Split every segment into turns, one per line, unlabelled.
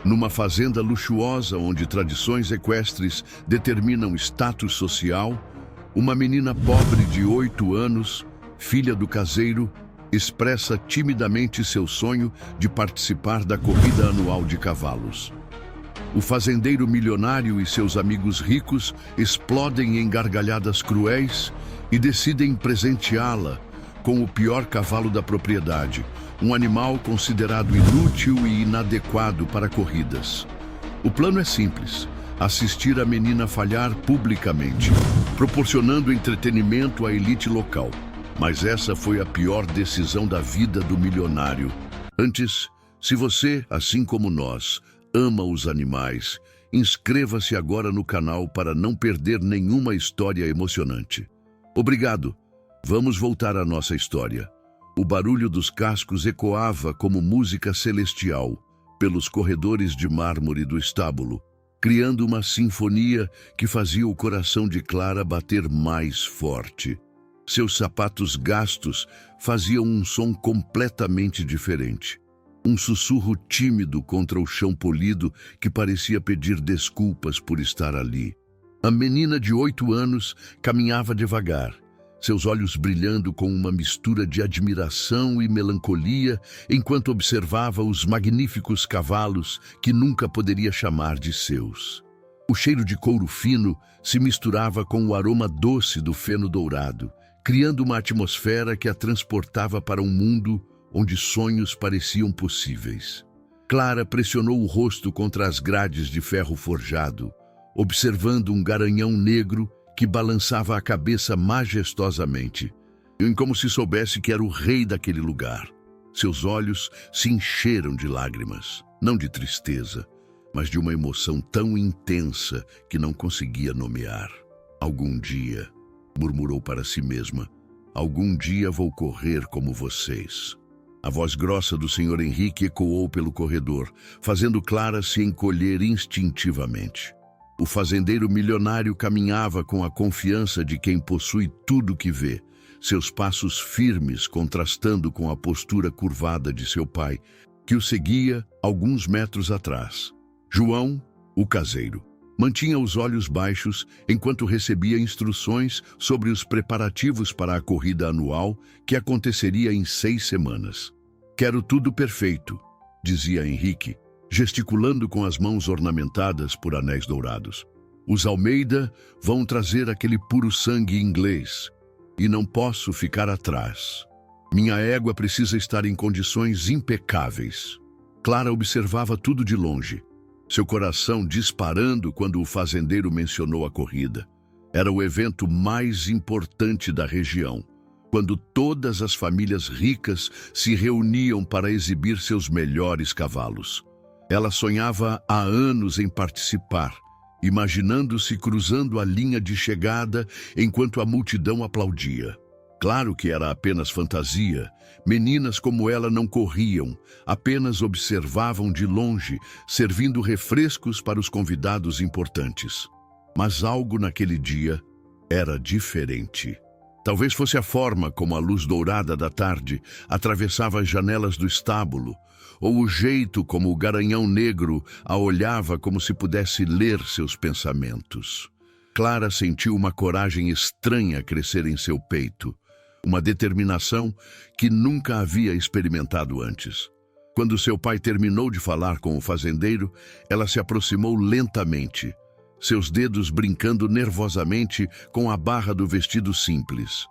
Numa fazenda luxuosa onde tradições equestres determinam status social, uma menina pobre de 8 anos, filha do caseiro, expressa timidamente seu sonho de participar da corrida anual de cavalos. O fazendeiro milionário e seus amigos ricos explodem em gargalhadas cruéis e decidem presenteá-la com o pior cavalo da propriedade, um animal considerado inútil e inadequado para corridas. O plano é simples: assistir a menina falhar publicamente, proporcionando entretenimento à elite local. Mas essa foi a pior decisão da vida do milionário. Antes, se você, assim como nós, ama os animais, inscreva-se agora no canal para não perder nenhuma história emocionante. Obrigado! Vamos voltar à nossa história. O barulho dos cascos ecoava como música celestial pelos corredores de mármore do estábulo, criando uma sinfonia que fazia o coração de Clara bater mais forte. Seus sapatos gastos faziam um som completamente diferente. Um sussurro tímido contra o chão polido que parecia pedir desculpas por estar ali. A menina de 8 anos caminhava devagar, seus olhos brilhando com uma mistura de admiração e melancolia, enquanto observava os magníficos cavalos que nunca poderia chamar de seus. O cheiro de couro fino se misturava com o aroma doce do feno dourado, criando uma atmosfera que a transportava para um mundo onde sonhos pareciam possíveis. Clara pressionou o rosto contra as grades de ferro forjado, observando um garanhão negro que balançava a cabeça majestosamente, como se soubesse que era o rei daquele lugar. Seus olhos se encheram de lágrimas, não de tristeza, mas de uma emoção tão intensa que não conseguia nomear. Algum dia, murmurou para si mesma, algum dia vou correr como vocês. A voz grossa do Sr. Henrique ecoou pelo corredor, fazendo Clara se encolher instintivamente. O fazendeiro milionário caminhava com a confiança de quem possui tudo que vê, seus passos firmes contrastando com a postura curvada de seu pai, que o seguia alguns metros atrás. João, o caseiro, mantinha os olhos baixos enquanto recebia instruções sobre os preparativos para a corrida anual que aconteceria em 6 semanas. Quero tudo perfeito, dizia Henrique, gesticulando com as mãos ornamentadas por anéis dourados. Os Almeida vão trazer aquele puro sangue inglês, e não posso ficar atrás. Minha égua precisa estar em condições impecáveis. Clara observava tudo de longe, seu coração disparando quando o fazendeiro mencionou a corrida. Era o evento mais importante da região, quando todas as famílias ricas se reuniam para exibir seus melhores cavalos. Ela sonhava há anos em participar, imaginando-se cruzando a linha de chegada enquanto a multidão aplaudia. Claro que era apenas fantasia. Meninas como ela não corriam, apenas observavam de longe, servindo refrescos para os convidados importantes. Mas algo naquele dia era diferente. Talvez fosse a forma como a luz dourada da tarde atravessava as janelas do estábulo, ou o jeito como o garanhão negro a olhava como se pudesse ler seus pensamentos. Clara sentiu uma coragem estranha crescer em seu peito, uma determinação que nunca havia experimentado antes. Quando seu pai terminou de falar com o fazendeiro, ela se aproximou lentamente, seus dedos brincando nervosamente com a barra do vestido simples.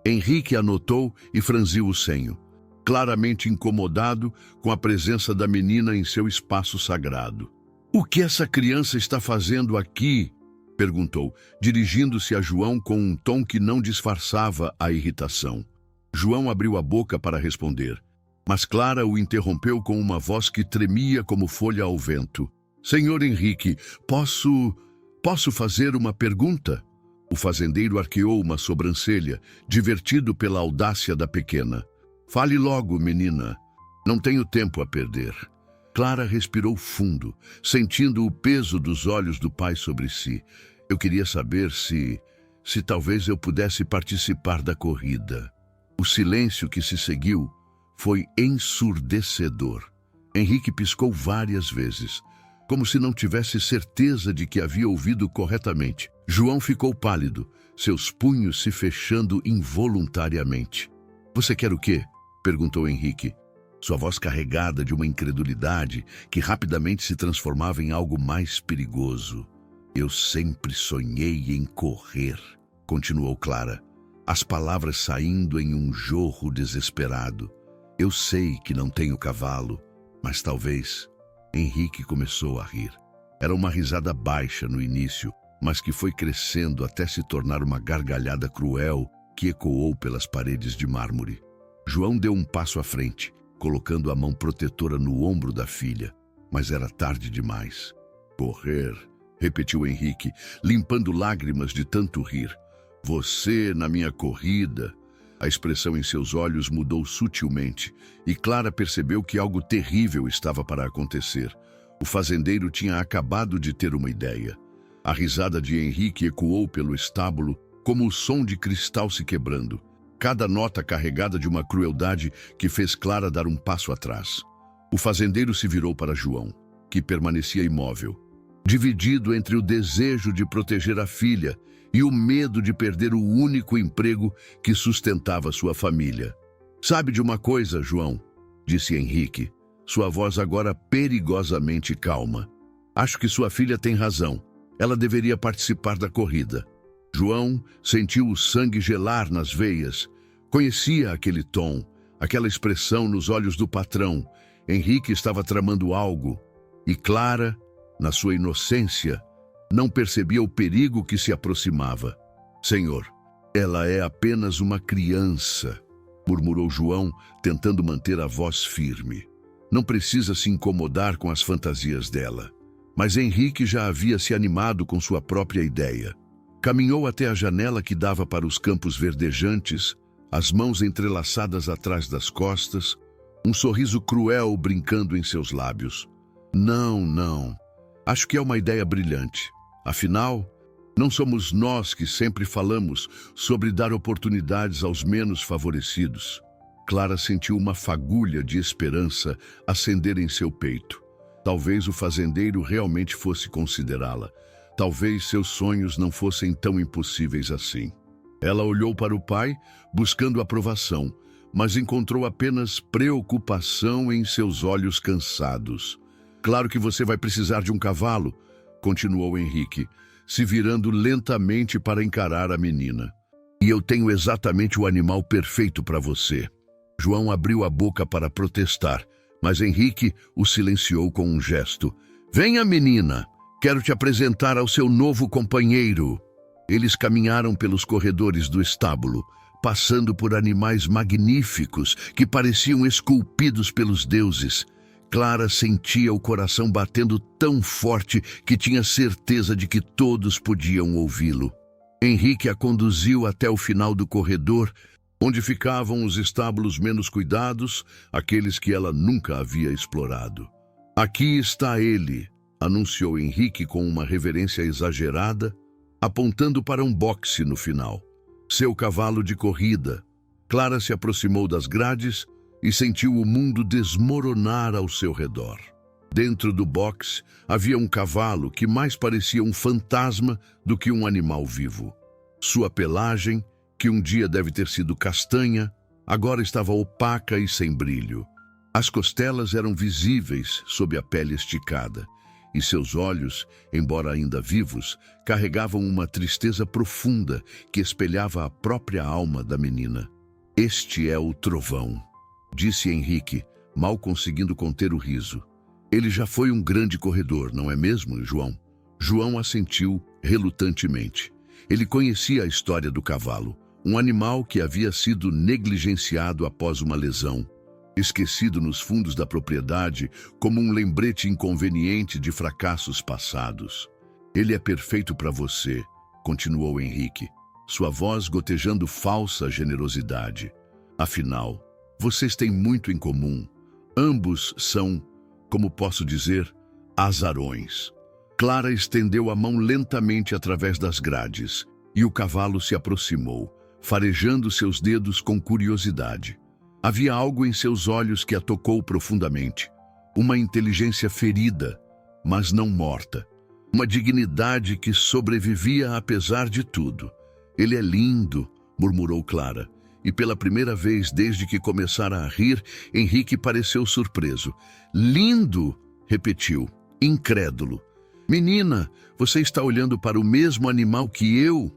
Henrique anotou e franziu o senho, claramente incomodado com a presença da menina em seu espaço sagrado. "O que essa criança está fazendo aqui?" perguntou, dirigindo-se a João com um tom que não disfarçava a irritação. João abriu a boca para responder, mas Clara o interrompeu com uma voz que tremia como folha ao vento. "Senhor Henrique, posso fazer uma pergunta?" O fazendeiro arqueou uma sobrancelha, divertido pela audácia da pequena. "Fale logo, menina. Não tenho tempo a perder." Clara respirou fundo, sentindo o peso dos olhos do pai sobre si. "Eu queria saber se talvez eu pudesse participar da corrida." O silêncio que se seguiu foi ensurdecedor. Henrique piscou várias vezes, como se não tivesse certeza de que havia ouvido corretamente. João ficou pálido, seus punhos se fechando involuntariamente. "Você quer o quê?" perguntou Henrique, sua voz carregada de uma incredulidade que rapidamente se transformava em algo mais perigoso. "Eu sempre sonhei em correr", continuou Clara, as palavras saindo em um jorro desesperado. "Eu sei que não tenho cavalo, mas talvez..." Henrique começou a rir. Era uma risada baixa no início, mas que foi crescendo até se tornar uma gargalhada cruel que ecoou pelas paredes de mármore. João deu um passo à frente, colocando a mão protetora no ombro da filha, mas era tarde demais. "Correr", repetiu Henrique, limpando lágrimas de tanto rir. "Você na minha corrida." A expressão em seus olhos mudou sutilmente, e Clara percebeu que algo terrível estava para acontecer. O fazendeiro tinha acabado de ter uma ideia. A risada de Henrique ecoou pelo estábulo como o som de cristal se quebrando, cada nota carregada de uma crueldade que fez Clara dar um passo atrás. O fazendeiro se virou para João, que permanecia imóvel, dividido entre o desejo de proteger a filha e o medo de perder o único emprego que sustentava sua família. "Sabe de uma coisa, João?", disse Henrique, sua voz agora perigosamente calma. "Acho que sua filha tem razão. Ela deveria participar da corrida." João sentiu o sangue gelar nas veias. Conhecia aquele tom, aquela expressão nos olhos do patrão. Henrique estava tramando algo, e Clara, na sua inocência, não percebia o perigo que se aproximava. "Senhor, ela é apenas uma criança", murmurou João, tentando manter a voz firme. "Não precisa se incomodar com as fantasias dela." Mas Henrique já havia se animado com sua própria ideia. Caminhou até a janela que dava para os campos verdejantes, as mãos entrelaçadas atrás das costas, um sorriso cruel brincando em seus lábios. Não. Acho que é uma ideia brilhante. Afinal, não somos nós que sempre falamos sobre dar oportunidades aos menos favorecidos." Clara sentiu uma fagulha de esperança acender em seu peito. Talvez o fazendeiro realmente fosse considerá-la. Talvez seus sonhos não fossem tão impossíveis assim. Ela olhou para o pai, buscando aprovação, mas encontrou apenas preocupação em seus olhos cansados. "Claro que você vai precisar de um cavalo", continuou Henrique, se virando lentamente para encarar a menina. "E eu tenho exatamente o animal perfeito para você." João abriu a boca para protestar, mas Henrique o silenciou com um gesto. "Venha, menina, quero te apresentar ao seu novo companheiro." Eles caminharam pelos corredores do estábulo, passando por animais magníficos que pareciam esculpidos pelos deuses. Clara sentia o coração batendo tão forte que tinha certeza de que todos podiam ouvi-lo. Henrique a conduziu até o final do corredor, onde ficavam os estábulos menos cuidados, aqueles que ela nunca havia explorado. "Aqui está ele", anunciou Henrique com uma reverência exagerada, apontando para um boxe no final. "Seu cavalo de corrida." Clara se aproximou das grades e sentiu o mundo desmoronar ao seu redor. Dentro do box havia um cavalo que mais parecia um fantasma do que um animal vivo. Sua pelagem, que um dia deve ter sido castanha, agora estava opaca e sem brilho. As costelas eram visíveis sob a pele esticada, e seus olhos, embora ainda vivos, carregavam uma tristeza profunda que espelhava a própria alma da menina. "Este é o Trovão", disse Henrique, mal conseguindo conter o riso. "Ele já foi um grande corredor, não é mesmo, João?" João assentiu relutantemente. Ele conhecia a história do cavalo, um animal que havia sido negligenciado após uma lesão, esquecido nos fundos da propriedade como um lembrete inconveniente de fracassos passados. "Ele é perfeito para você", continuou Henrique, sua voz gotejando falsa generosidade. "Afinal, vocês têm muito em comum. Ambos são, como posso dizer, azarões." Clara estendeu a mão lentamente através das grades, e o cavalo se aproximou, farejando seus dedos com curiosidade. Havia algo em seus olhos que a tocou profundamente, uma inteligência ferida, mas não morta. Uma dignidade que sobrevivia apesar de tudo. Ele é lindo, murmurou Clara. E pela primeira vez desde que começara a rir, Henrique pareceu surpreso. Lindo, repetiu, incrédulo. Menina, você está olhando para o mesmo animal que eu?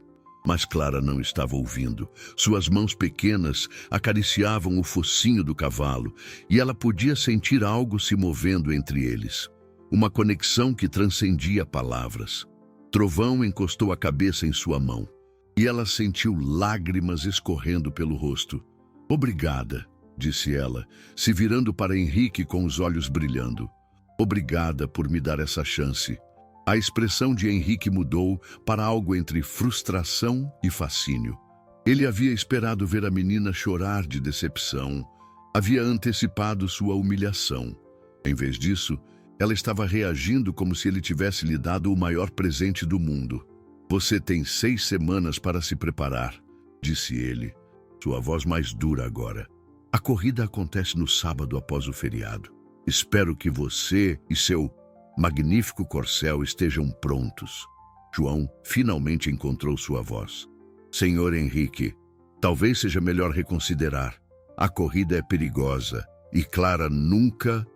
Mas Clara não estava ouvindo. Suas mãos pequenas acariciavam o focinho do cavalo e ela podia sentir algo se movendo entre eles. Uma conexão que transcendia palavras. Trovão encostou a cabeça em sua mão e ela sentiu lágrimas escorrendo pelo rosto. Obrigada, disse ela, se virando para Henrique com os olhos brilhando. Obrigada por me dar essa chance. A expressão de Henrique mudou para algo entre frustração e fascínio. Ele havia esperado ver a menina chorar de decepção. Havia antecipado sua humilhação. Em vez disso, ela estava reagindo como se ele tivesse lhe dado o maior presente do mundo. Você tem 6 semanas para se preparar, disse ele, sua voz mais dura agora. A corrida acontece no sábado após o feriado. Espero que você e seu magnífico corcel estejam prontos. João finalmente encontrou sua voz. Senhor Henrique, talvez seja melhor reconsiderar. A corrida é perigosa e Clara nunca...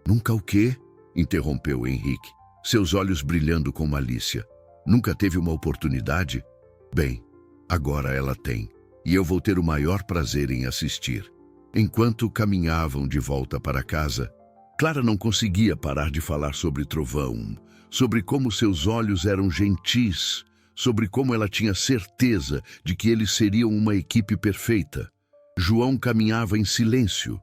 Nunca o quê? Interrompeu Henrique, seus olhos brilhando com malícia. Nunca teve uma oportunidade? Bem, agora ela tem, e eu vou ter o maior prazer em assistir. Enquanto caminhavam de volta para casa, Clara não conseguia parar de falar sobre Trovão, sobre como seus olhos eram gentis, sobre como ela tinha certeza de que eles seriam uma equipe perfeita. João caminhava em silêncio,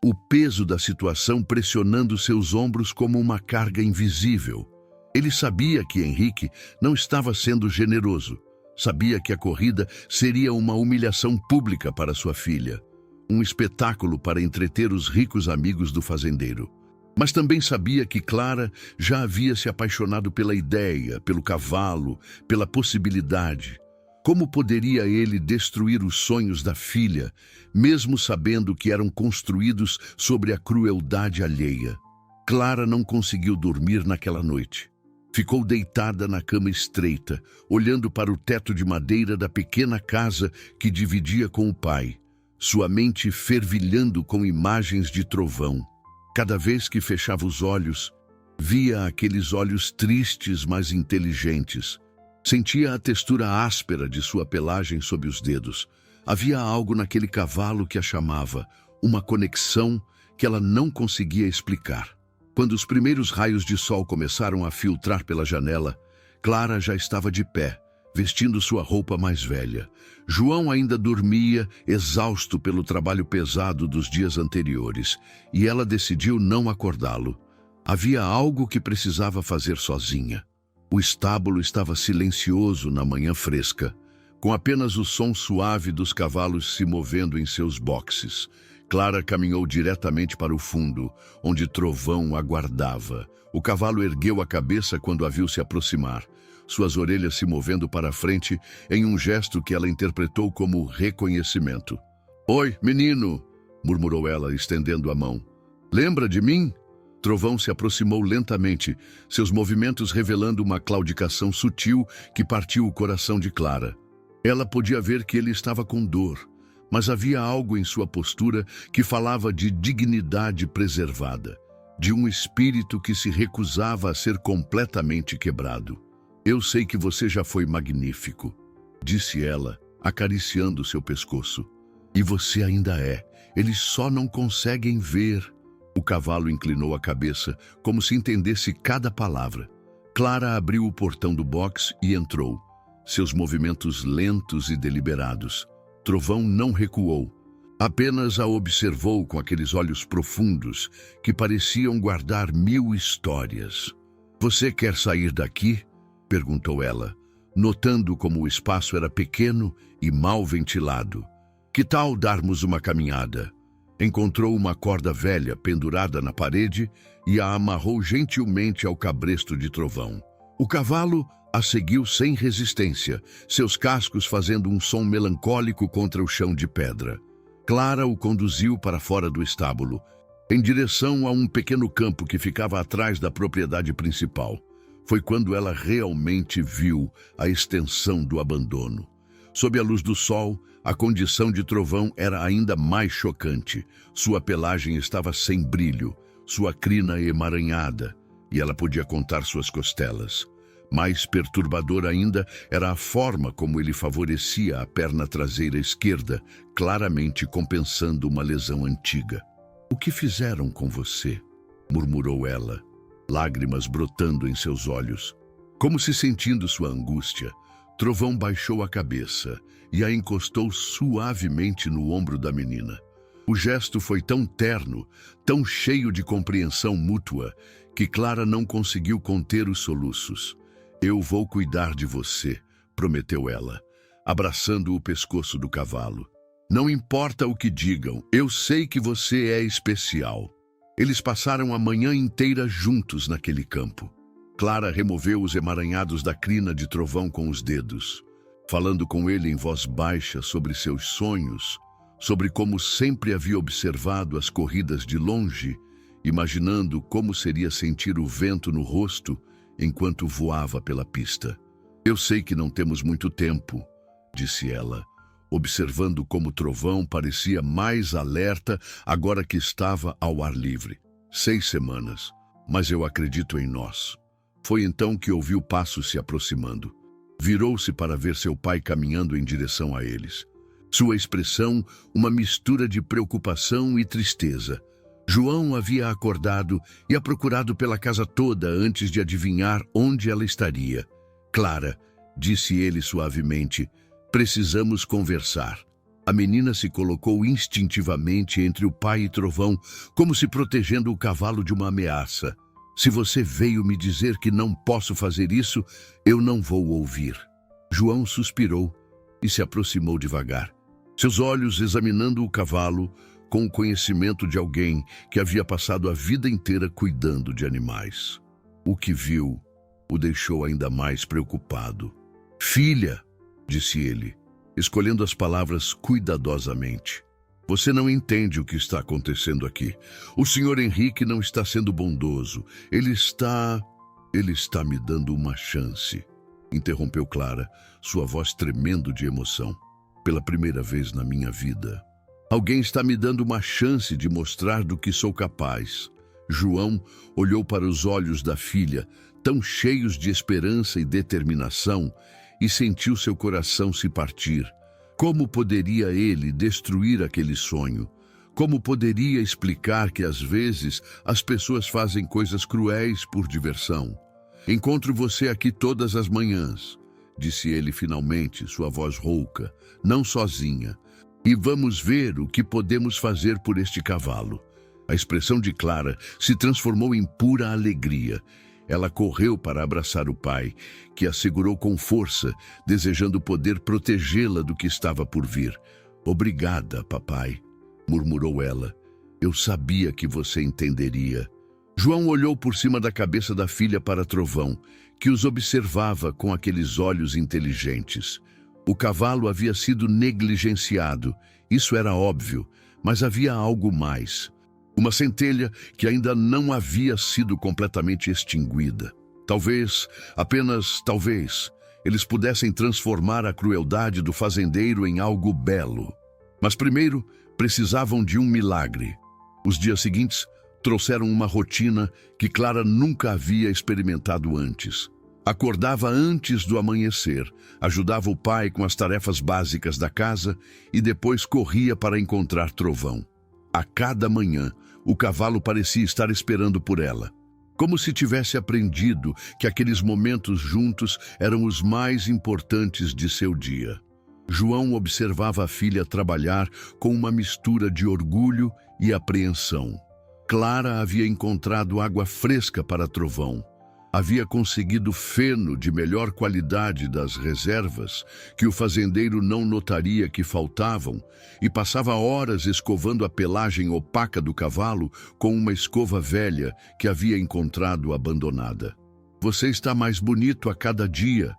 o peso da situação pressionando seus ombros como uma carga invisível. Ele sabia que Henrique não estava sendo generoso, sabia que a corrida seria uma humilhação pública para sua filha, um espetáculo para entreter os ricos amigos do fazendeiro. Mas também sabia que Clara já havia se apaixonado pela ideia, pelo cavalo, pela possibilidade. Como poderia ele destruir os sonhos da filha, mesmo sabendo que eram construídos sobre a crueldade alheia? Clara não conseguiu dormir naquela noite. Ficou deitada na cama estreita, olhando para o teto de madeira da pequena casa que dividia com o pai, sua mente fervilhando com imagens de Trovão. Cada vez que fechava os olhos, via aqueles olhos tristes, mas inteligentes. Sentia a textura áspera de sua pelagem sob os dedos. Havia algo naquele cavalo que a chamava, uma conexão que ela não conseguia explicar. Quando os primeiros raios de sol começaram a filtrar pela janela, Clara já estava de pé, vestindo sua roupa mais velha. João ainda dormia, exausto pelo trabalho pesado dos dias anteriores, e ela decidiu não acordá-lo. Havia algo que precisava fazer sozinha. O estábulo estava silencioso na manhã fresca, com apenas o som suave dos cavalos se movendo em seus boxes. Clara caminhou diretamente para o fundo, onde Trovão aguardava. O cavalo ergueu a cabeça quando a viu se aproximar, suas orelhas se movendo para a frente em um gesto que ela interpretou como reconhecimento. "Oi, menino!" murmurou ela, estendendo a mão. "Lembra de mim?" Trovão se aproximou lentamente, seus movimentos revelando uma claudicação sutil que partiu o coração de Clara. Ela podia ver que ele estava com dor, mas havia algo em sua postura que falava de dignidade preservada, de um espírito que se recusava a ser completamente quebrado. "Eu sei que você já foi magnífico", disse ela, acariciando seu pescoço. "E você ainda é. Eles só não conseguem ver." O cavalo inclinou a cabeça, como se entendesse cada palavra. Clara abriu o portão do box e entrou, seus movimentos lentos e deliberados. Trovão não recuou, apenas a observou com aqueles olhos profundos que pareciam guardar 1000 histórias. "Você quer sair daqui?" perguntou ela, notando como o espaço era pequeno e mal ventilado. "Que tal darmos uma caminhada?" Encontrou uma corda velha pendurada na parede e a amarrou gentilmente ao cabresto de Trovão. O cavalo a seguiu sem resistência, seus cascos fazendo um som melancólico contra o chão de pedra. Clara o conduziu para fora do estábulo, em direção a um pequeno campo que ficava atrás da propriedade principal. Foi quando ela realmente viu a extensão do abandono. Sob a luz do sol, a condição de Trovão era ainda mais chocante. Sua pelagem estava sem brilho, sua crina emaranhada, e ela podia contar suas costelas. Mais perturbador ainda era a forma como ele favorecia a perna traseira esquerda, claramente compensando uma lesão antiga. "O que fizeram com você?" murmurou ela, lágrimas brotando em seus olhos. Como se sentindo sua angústia, Trovão baixou a cabeça e a encostou suavemente no ombro da menina. O gesto foi tão terno, tão cheio de compreensão mútua, que Clara não conseguiu conter os soluços. "Eu vou cuidar de você", prometeu ela, abraçando o pescoço do cavalo. "Não importa o que digam, eu sei que você é especial." Eles passaram a manhã inteira juntos naquele campo. Clara removeu os emaranhados da crina de Trovão com os dedos, falando com ele em voz baixa sobre seus sonhos, sobre como sempre havia observado as corridas de longe, imaginando como seria sentir o vento no rosto enquanto voava pela pista. "Eu sei que não temos muito tempo", disse ela, observando como Trovão parecia mais alerta agora que estava ao ar livre. "6 semanas, mas eu acredito em nós." Foi então que ouviu passos se aproximando. Virou-se para ver seu pai caminhando em direção a eles. Sua expressão, uma mistura de preocupação e tristeza. João havia acordado e a procurado pela casa toda antes de adivinhar onde ela estaria. "Clara", disse ele suavemente, "precisamos conversar." A menina se colocou instintivamente entre o pai e Trovão, como se protegendo o cavalo de uma ameaça. "Se você veio me dizer que não posso fazer isso, eu não vou ouvir." João suspirou e se aproximou devagar, seus olhos examinando o cavalo com o conhecimento de alguém que havia passado a vida inteira cuidando de animais. O que viu o deixou ainda mais preocupado. "Filha", disse ele, escolhendo as palavras cuidadosamente, "você não entende o que está acontecendo aqui. O Sr. Henrique não está sendo bondoso. Ele está me dando uma chance", interrompeu Clara, sua voz tremendo de emoção. "Pela primeira vez na minha vida, alguém está me dando uma chance de mostrar do que sou capaz." João olhou para os olhos da filha, tão cheios de esperança e determinação, e sentiu seu coração se partir. Como poderia ele destruir aquele sonho? Como poderia explicar que às vezes as pessoas fazem coisas cruéis por diversão? "Encontro você aqui todas as manhãs", disse ele finalmente, sua voz rouca, "não sozinha. E vamos ver o que podemos fazer por este cavalo." A expressão de Clara se transformou em pura alegria. Ela correu para abraçar o pai, que a segurou com força, desejando poder protegê-la do que estava por vir. "Obrigada, papai", murmurou ela. "Eu sabia que você entenderia." João olhou por cima da cabeça da filha para Trovão, que os observava com aqueles olhos inteligentes. O cavalo havia sido negligenciado, isso era óbvio, mas havia algo mais. Uma centelha que ainda não havia sido completamente extinguida. Talvez, apenas talvez, eles pudessem transformar a crueldade do fazendeiro em algo belo. Mas primeiro, precisavam de um milagre. Os dias seguintes trouxeram uma rotina que Clara nunca havia experimentado antes. Acordava antes do amanhecer, ajudava o pai com as tarefas básicas da casa e depois corria para encontrar Trovão. A cada manhã, o cavalo parecia estar esperando por ela, como se tivesse aprendido que aqueles momentos juntos eram os mais importantes de seu dia. João observava a filha trabalhar com uma mistura de orgulho e apreensão. Clara havia encontrado água fresca para Trovão. Havia conseguido feno de melhor qualidade das reservas, que o fazendeiro não notaria que faltavam, e passava horas escovando a pelagem opaca do cavalo com uma escova velha que havia encontrado abandonada. "Você está mais bonito a cada dia",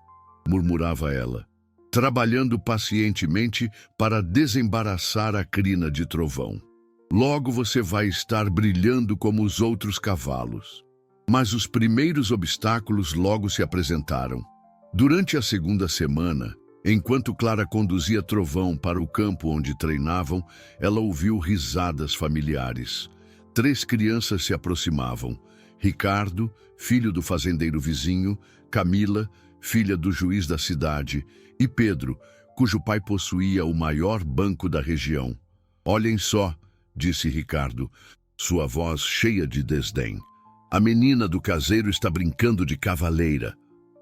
murmurava ela, trabalhando pacientemente para desembaraçar a crina de Trovão. Logo você vai estar brilhando como os outros cavalos. Mas os primeiros obstáculos logo se apresentaram. Durante a segunda semana, enquanto Clara conduzia Trovão para o campo onde treinavam, ela ouviu risadas familiares. 3 crianças se aproximavam. Ricardo, filho do fazendeiro vizinho, Camila, filha do juiz da cidade, e Pedro, cujo pai possuía o maior banco da região. Olhem só, disse Ricardo, sua voz cheia de desdém. A menina do caseiro está brincando de cavaleira.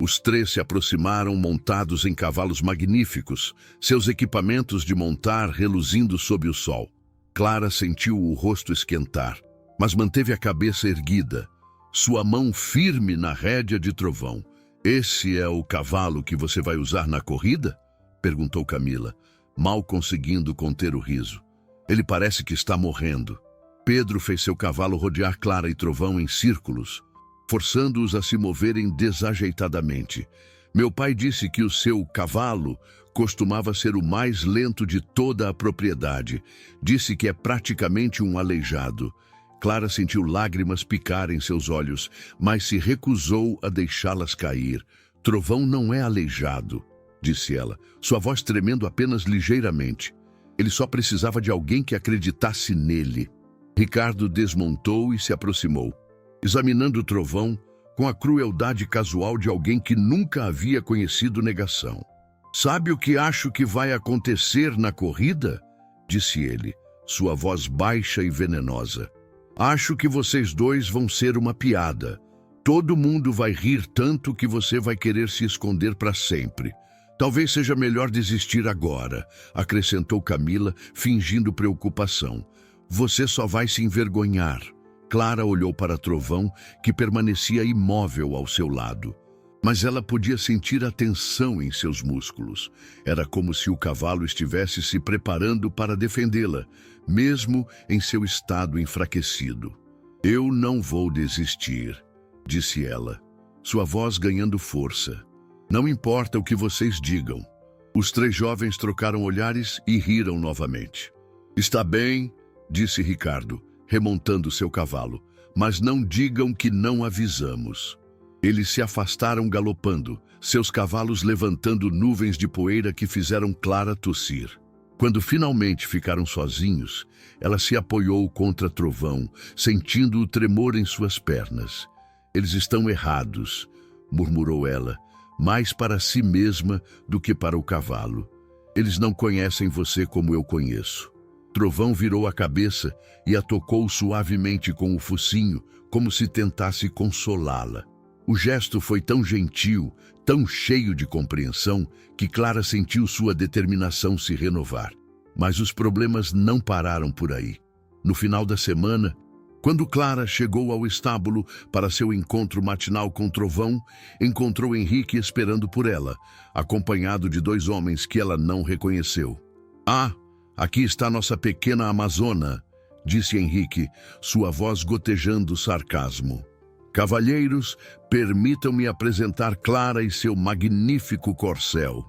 Os 3 se aproximaram montados em cavalos magníficos, seus equipamentos de montar reluzindo sob o sol. Clara sentiu o rosto esquentar, mas manteve a cabeça erguida, sua mão firme na rédea de Trovão. Esse é o cavalo que você vai usar na corrida? Perguntou Camila, mal conseguindo conter o riso. Ele parece que está morrendo. Pedro fez seu cavalo rodear Clara e Trovão em círculos, forçando-os a se moverem desajeitadamente. Meu pai disse que o seu cavalo costumava ser o mais lento de toda a propriedade. Disse que é praticamente um aleijado. Clara sentiu lágrimas picar em seus olhos, mas se recusou a deixá-las cair. Trovão não é aleijado, disse ela, sua voz tremendo apenas ligeiramente. Ele só precisava de alguém que acreditasse nele. Ricardo desmontou e se aproximou, examinando Trovão com a crueldade casual de alguém que nunca havia conhecido negação. Sabe o que acho que vai acontecer na corrida? Disse ele, sua voz baixa e venenosa. Acho que vocês 2 vão ser uma piada. Todo mundo vai rir tanto que você vai querer se esconder para sempre. Talvez seja melhor desistir agora, acrescentou Camila, fingindo preocupação. Você só vai se envergonhar. Clara olhou para Trovão, que permanecia imóvel ao seu lado. Mas ela podia sentir a tensão em seus músculos. Era como se o cavalo estivesse se preparando para defendê-la, mesmo em seu estado enfraquecido. Eu não vou desistir, disse ela, sua voz ganhando força. Não importa o que vocês digam. Os 3 jovens trocaram olhares e riram novamente. Está bem, disse Ricardo, remontando seu cavalo, mas não digam que não avisamos. Eles se afastaram galopando, seus cavalos levantando nuvens de poeira que fizeram Clara tossir. Quando finalmente ficaram sozinhos, ela se apoiou contra Trovão, sentindo o tremor em suas pernas. Eles estão errados, murmurou ela, mais para si mesma do que para o cavalo. Eles não conhecem você como eu conheço. Trovão virou a cabeça e a tocou suavemente com o focinho, como se tentasse consolá-la. O gesto foi tão gentil, tão cheio de compreensão, que Clara sentiu sua determinação se renovar. Mas os problemas não pararam por aí. No final da semana, quando Clara chegou ao estábulo para seu encontro matinal com Trovão, encontrou Henrique esperando por ela, acompanhado de 2 homens que ela não reconheceu. Ah, aqui está nossa pequena amazona, disse Henrique, sua voz gotejando sarcasmo. Cavalheiros, permitam-me apresentar Clara e seu magnífico corcel.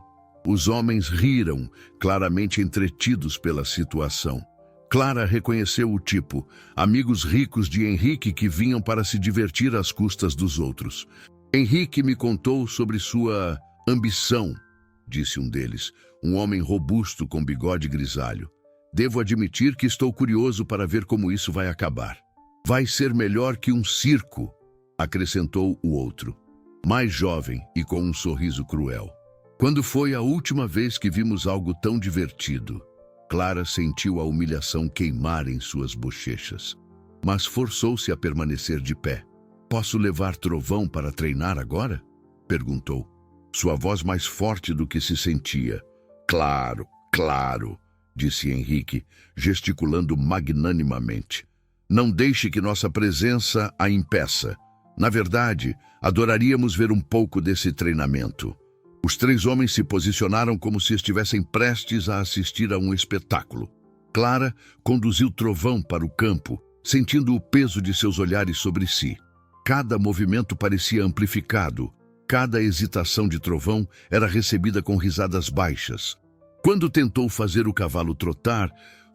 Os homens riram, claramente entretidos pela situação. Clara reconheceu o tipo, amigos ricos de Henrique que vinham para se divertir às custas dos outros. Henrique me contou sobre sua ambição, disse um deles, um homem robusto com bigode grisalho. Devo admitir que estou curioso para ver como isso vai acabar. Vai ser melhor que um circo, acrescentou o outro, mais jovem e com um sorriso cruel. Quando foi a última vez que vimos algo tão divertido? Clara sentiu a humilhação queimar em suas bochechas, mas forçou-se a permanecer de pé. Posso levar Trovão para treinar agora? Perguntou, sua voz mais forte do que se sentia. Claro, claro, disse Henrique, gesticulando magnanimamente. Não deixe que nossa presença a impeça. Na verdade, adoraríamos ver um pouco desse treinamento. Os 3 homens se posicionaram como se estivessem prestes a assistir a um espetáculo. Clara conduziu Trovão para o campo, sentindo o peso de seus olhares sobre si. Cada movimento parecia amplificado. Cada hesitação de Trovão era recebida com risadas baixas. Quando tentou fazer o cavalo trotar,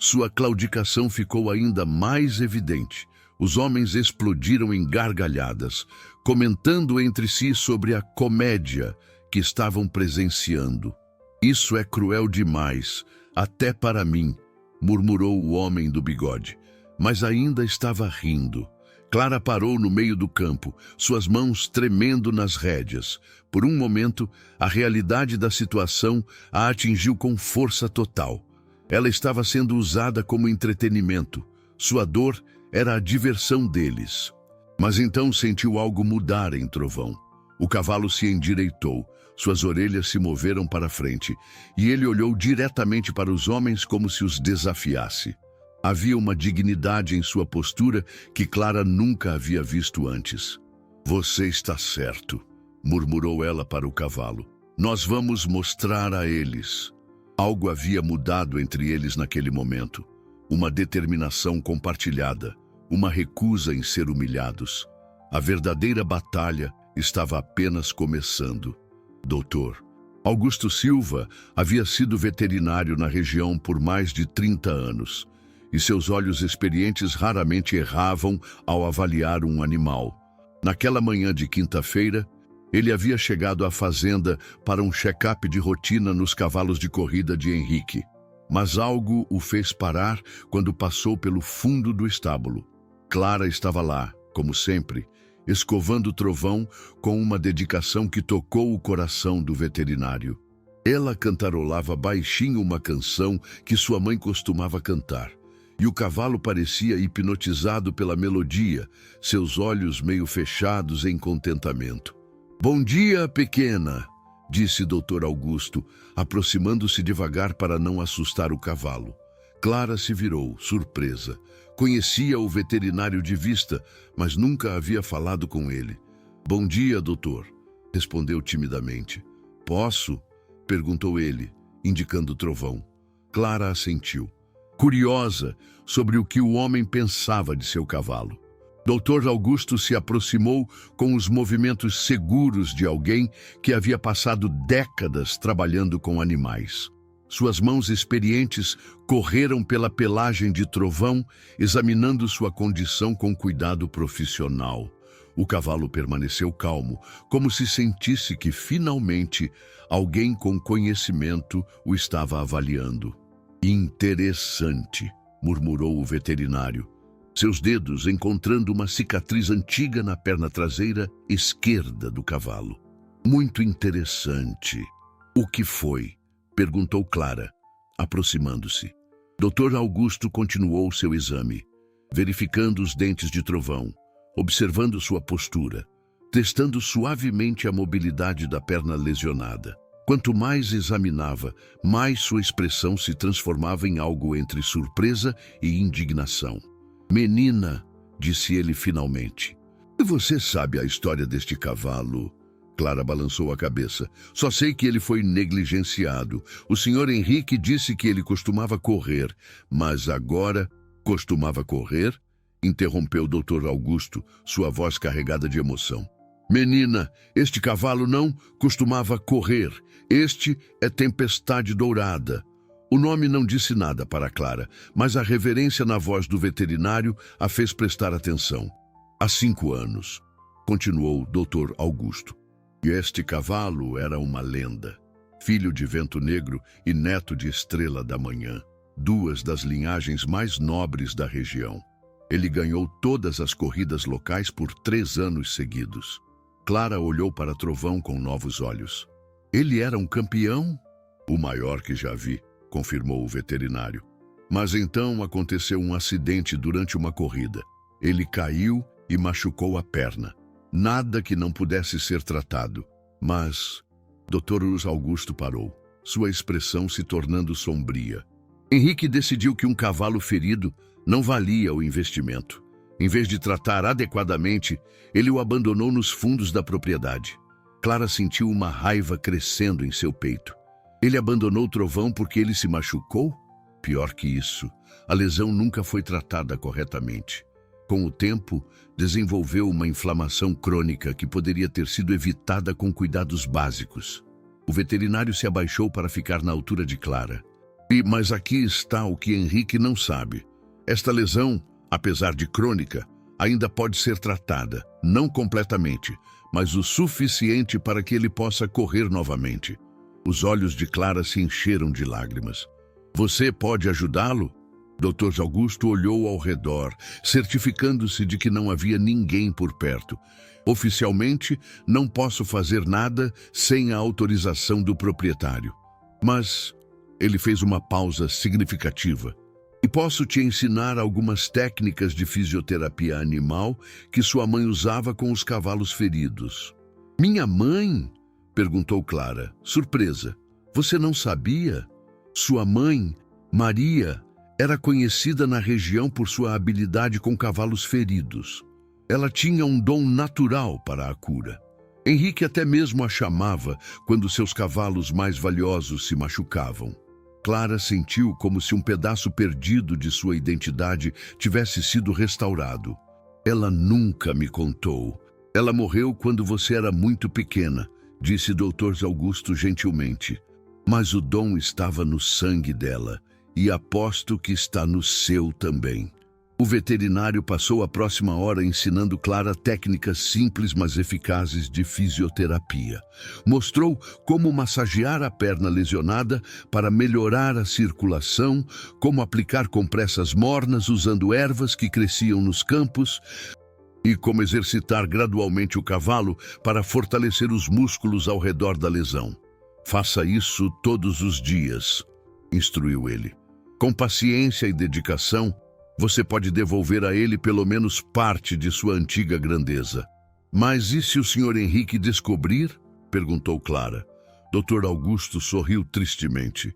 Sua claudicação ficou ainda mais evidente. Os homens explodiram em gargalhadas, comentando entre si sobre a comédia que estavam presenciando. Isso é cruel demais, até para mim, murmurou o homem do bigode, mas ainda estava rindo. Clara parou no meio do campo, suas mãos tremendo nas rédeas. Por um momento, a realidade da situação a atingiu com força total. Ela estava sendo usada como entretenimento. Sua dor era a diversão deles. Mas então sentiu algo mudar em Trovão. O cavalo se endireitou, suas orelhas se moveram para frente, e ele olhou diretamente para os homens como se os desafiasse. Havia uma dignidade em sua postura que Clara nunca havia visto antes. "Você está certo", murmurou ela para o cavalo. "Nós vamos mostrar a eles." Algo havia mudado entre eles naquele momento. Uma determinação compartilhada, uma recusa em ser humilhados. A verdadeira batalha estava apenas começando. Doutor Augusto Silva havia sido veterinário na região por mais de 30 anos. E seus olhos experientes raramente erravam ao avaliar um animal. Naquela manhã de quinta-feira, ele havia chegado à fazenda para um check-up de rotina nos cavalos de corrida de Henrique. Mas algo o fez parar quando passou pelo fundo do estábulo. Clara estava lá, como sempre, escovando o trovão com uma dedicação que tocou o coração do veterinário. Ela cantarolava baixinho uma canção que sua mãe costumava cantar. E o cavalo parecia hipnotizado pela melodia, seus olhos meio fechados em contentamento. "Bom dia, pequena", disse Dr. Augusto, aproximando-se devagar para não assustar o cavalo. Clara se virou, surpresa. Conhecia o veterinário de vista, mas nunca havia falado com ele. "Bom dia, doutor", respondeu timidamente. "Posso?", perguntou ele, indicando o trovão. Clara assentiu, curiosa sobre o que o homem pensava de seu cavalo. Dr. Augusto se aproximou com os movimentos seguros de alguém que havia passado décadas trabalhando com animais. Suas mãos experientes correram pela pelagem de Trovão, examinando sua condição com cuidado profissional. O cavalo permaneceu calmo, como se sentisse que, finalmente, alguém com conhecimento o estava avaliando. "Interessante", murmurou o veterinário, seus dedos encontrando uma cicatriz antiga na perna traseira esquerda do cavalo. "Muito interessante." "O que foi?", perguntou Clara, aproximando-se. Dr. Augusto continuou seu exame, verificando os dentes de Trovão, observando sua postura, testando suavemente a mobilidade da perna lesionada. Quanto mais examinava, mais sua expressão se transformava em algo entre surpresa e indignação. "Menina", disse ele finalmente, "você sabe a história deste cavalo?" Clara balançou a cabeça. "Só sei que ele foi negligenciado. O senhor Henrique disse que ele costumava correr, mas agora costumava correr?", interrompeu o Dr. Augusto, sua voz carregada de emoção. "Menina, este cavalo não costumava correr. Este é Tempestade Dourada." O nome não disse nada para Clara, mas a reverência na voz do veterinário a fez prestar atenção. "Há 5 anos", continuou Dr. Augusto. "E este cavalo era uma lenda. Filho de Vento Negro e neto de Estrela da Manhã, 2 das linhagens mais nobres da região. Ele ganhou todas as corridas locais por 3 anos seguidos." Clara olhou para Trovão com novos olhos. "Ele era um campeão?" "O maior que já vi", confirmou o veterinário. "Mas então aconteceu um acidente durante uma corrida. Ele caiu e machucou a perna. Nada que não pudesse ser tratado. Mas..." Dr. Augusto parou, sua expressão se tornando sombria. "Henrique decidiu que um cavalo ferido não valia o investimento. Em vez de tratar adequadamente, ele o abandonou nos fundos da propriedade." Clara sentiu uma raiva crescendo em seu peito. Ele abandonou o Trovão porque ele se machucou? Pior que isso, a lesão nunca foi tratada corretamente. Com o tempo, desenvolveu uma inflamação crônica que poderia ter sido evitada com cuidados básicos. O veterinário se abaixou para ficar na altura de Clara. Mas aqui está o que Henrique não sabe. Esta lesão, apesar de crônica, ainda pode ser tratada, não completamente, mas o suficiente para que ele possa correr novamente. Os olhos de Clara se encheram de lágrimas. Você pode ajudá-lo? Dr. Augusto olhou ao redor, certificando-se de que não havia ninguém por perto. Oficialmente, não posso fazer nada sem a autorização do proprietário. Mas ele fez uma pausa significativa. E posso te ensinar algumas técnicas de fisioterapia animal que sua mãe usava com os cavalos feridos. Minha mãe? Perguntou Clara, surpresa. Você não sabia? Sua mãe, Maria, era conhecida na região por sua habilidade com cavalos feridos. Ela tinha um dom natural para a cura. Henrique até mesmo a chamava quando seus cavalos mais valiosos se machucavam. Clara sentiu como se um pedaço perdido de sua identidade tivesse sido restaurado. Ela nunca me contou. Ela morreu quando você era muito pequena, disse Dr. Augusto gentilmente. Mas o dom estava no sangue dela, e aposto que está no seu também. O veterinário passou a próxima hora ensinando Clara técnicas simples mas eficazes de fisioterapia. Mostrou como massagear a perna lesionada para melhorar a circulação, como aplicar compressas mornas usando ervas que cresciam nos campos e como exercitar gradualmente o cavalo para fortalecer os músculos ao redor da lesão. Faça isso todos os dias, instruiu ele. Com paciência e dedicação, você pode devolver a ele pelo menos parte de sua antiga grandeza. Mas e se o Sr. Henrique descobrir? Perguntou Clara. Dr. Augusto sorriu tristemente.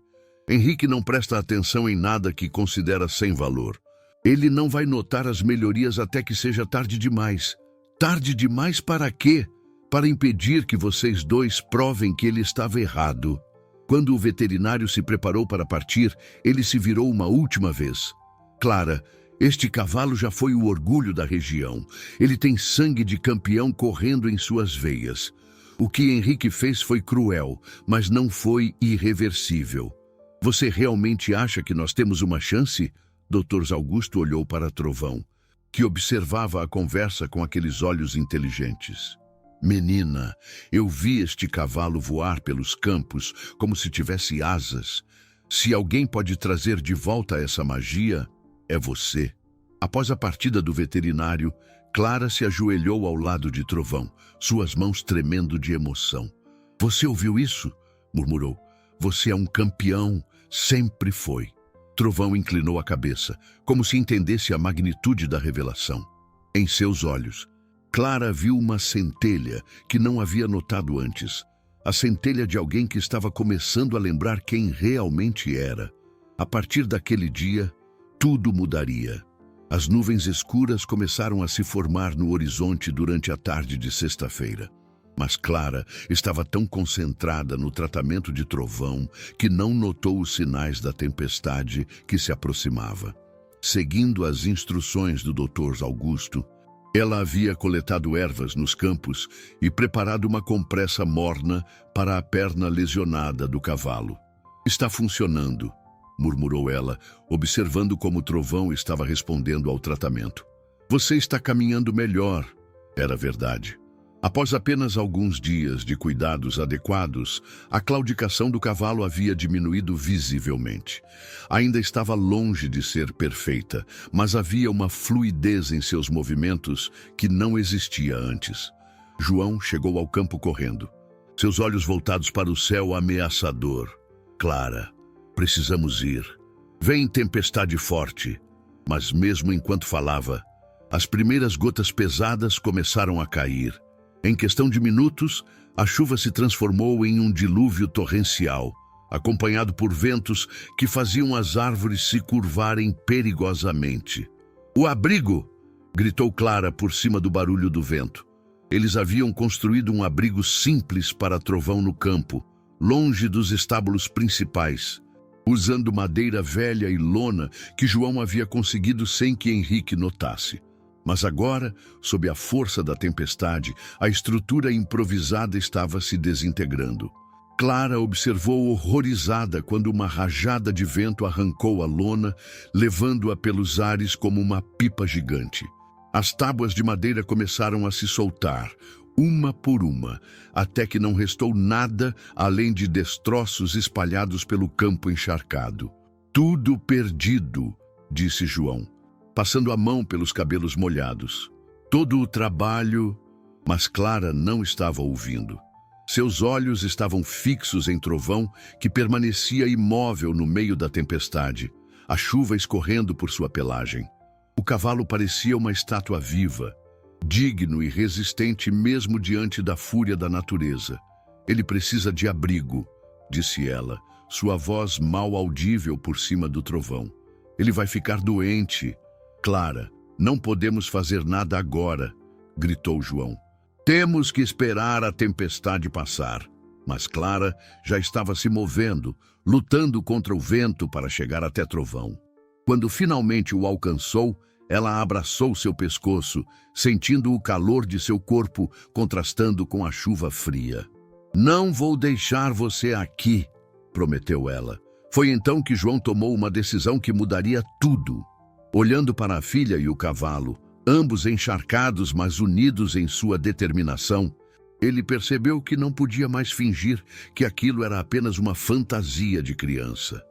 Henrique não presta atenção em nada que considera sem valor. Ele não vai notar as melhorias até que seja tarde demais. Tarde demais para quê? Para impedir que vocês dois provem que ele estava errado. Quando o veterinário se preparou para partir, ele se virou uma última vez. Clara, este cavalo já foi o orgulho da região. Ele tem sangue de campeão correndo em suas veias. O que Henrique fez foi cruel, mas não foi irreversível. Você realmente acha que nós temos uma chance? Dr. Augusto olhou para Trovão, que observava a conversa com aqueles olhos inteligentes. Menina, eu vi este cavalo voar pelos campos como se tivesse asas. Se alguém pode trazer de volta essa magia, é você. Após a partida do veterinário, Clara se ajoelhou ao lado de Trovão, suas mãos tremendo de emoção. Você ouviu isso? Murmurou. Você é um campeão, sempre foi. Trovão inclinou a cabeça, como se entendesse a magnitude da revelação. Em seus olhos, Clara viu uma centelha que não havia notado antes. A centelha de alguém que estava começando a lembrar quem realmente era. A partir daquele dia, tudo mudaria. As nuvens escuras começaram a se formar no horizonte durante a tarde de sexta-feira. Mas Clara estava tão concentrada no tratamento de Trovão que não notou os sinais da tempestade que se aproximava. Seguindo as instruções do Dr. Augusto, ela havia coletado ervas nos campos e preparado uma compressa morna para a perna lesionada do cavalo. Está funcionando, murmurou ela, observando como Trovão estava respondendo ao tratamento. Você está caminhando melhor, era verdade. Após apenas alguns dias de cuidados adequados, a claudicação do cavalo havia diminuído visivelmente. Ainda estava longe de ser perfeita, mas havia uma fluidez em seus movimentos que não existia antes. João chegou ao campo correndo, seus olhos voltados para o céu ameaçador. Clara, precisamos ir. Vem tempestade forte. Mas mesmo enquanto falava, as primeiras gotas pesadas começaram a cair. Em questão de minutos, a chuva se transformou em um dilúvio torrencial, acompanhado por ventos que faziam as árvores se curvarem perigosamente. O abrigo! Gritou Clara por cima do barulho do vento. Eles haviam construído um abrigo simples para Trovão no campo, longe dos estábulos principais, usando madeira velha e lona que João havia conseguido sem que Henrique notasse. Mas agora, sob a força da tempestade, a estrutura improvisada estava se desintegrando. Clara observou horrorizada quando uma rajada de vento arrancou a lona, levando-a pelos ares como uma pipa gigante. As tábuas de madeira começaram a se soltar, uma por uma, até que não restou nada além de destroços espalhados pelo campo encharcado. Tudo perdido, disse João, passando a mão pelos cabelos molhados. Todo o trabalho, mas Clara não estava ouvindo. Seus olhos estavam fixos em Trovão, que permanecia imóvel no meio da tempestade, a chuva escorrendo por sua pelagem. O cavalo parecia uma estátua viva, digno e resistente mesmo diante da fúria da natureza. Ele precisa de abrigo, disse ela, sua voz mal audível por cima do trovão. Ele vai ficar doente. Clara, não podemos fazer nada agora, gritou João. Temos que esperar a tempestade passar. Mas Clara já estava se movendo, lutando contra o vento para chegar até Trovão. Quando finalmente o alcançou, ela abraçou seu pescoço, sentindo o calor de seu corpo contrastando com a chuva fria. Não vou deixar você aqui, prometeu ela. Foi então que João tomou uma decisão que mudaria tudo. Olhando para a filha e o cavalo, ambos encharcados, mas unidos em sua determinação, ele percebeu que não podia mais fingir que aquilo era apenas uma fantasia de criança.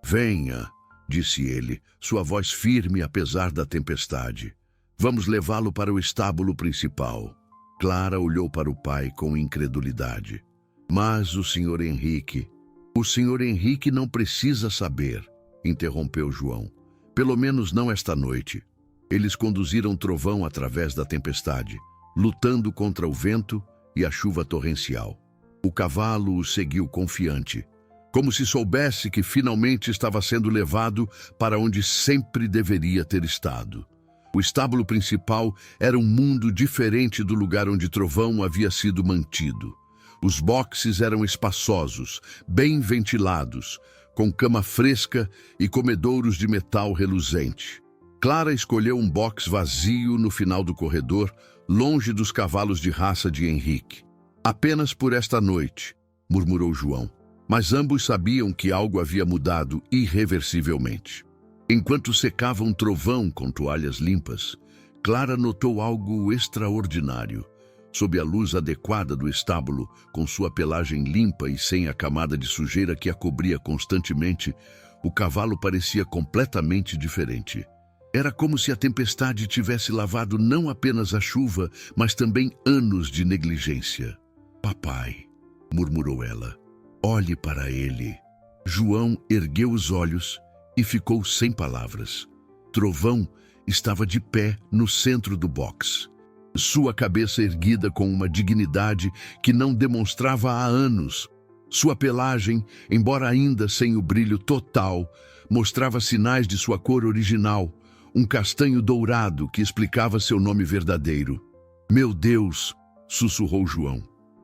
Venha, disse ele, sua voz firme apesar da tempestade. Vamos levá-lo para o estábulo principal. Clara olhou para o pai com incredulidade. Mas o Sr. Henrique... O Sr. Henrique não precisa saber, interrompeu João. Pelo menos não esta noite. Eles conduziram Trovão através da tempestade, lutando contra o vento e a chuva torrencial. O cavalo o seguiu confiante, como se soubesse que finalmente estava sendo levado para onde sempre deveria ter estado. O estábulo principal era um mundo diferente do lugar onde Trovão havia sido mantido. Os boxes eram espaçosos, bem ventilados, com cama fresca e comedouros de metal reluzente. Clara escolheu um box vazio no final do corredor, longe dos cavalos de raça de Henrique. Apenas por esta noite, murmurou João, mas ambos sabiam que algo havia mudado irreversivelmente. Enquanto secavam Trovão com toalhas limpas, Clara notou algo extraordinário. Sob a luz adequada do estábulo, com sua pelagem limpa e sem a camada de sujeira que a cobria constantemente, o cavalo parecia completamente diferente. Era como se a tempestade tivesse lavado não apenas a chuva, mas também anos de negligência. Papai, murmurou ela, olhe para ele. João ergueu os olhos e ficou sem palavras. Trovão estava de pé no centro do box. Sua cabeça erguida com uma dignidade que não demonstrava há anos. Sua pelagem, embora ainda sem o brilho total, mostrava sinais de sua cor original, um castanho dourado que explicava seu nome verdadeiro. Meu Deus, sussurrou João.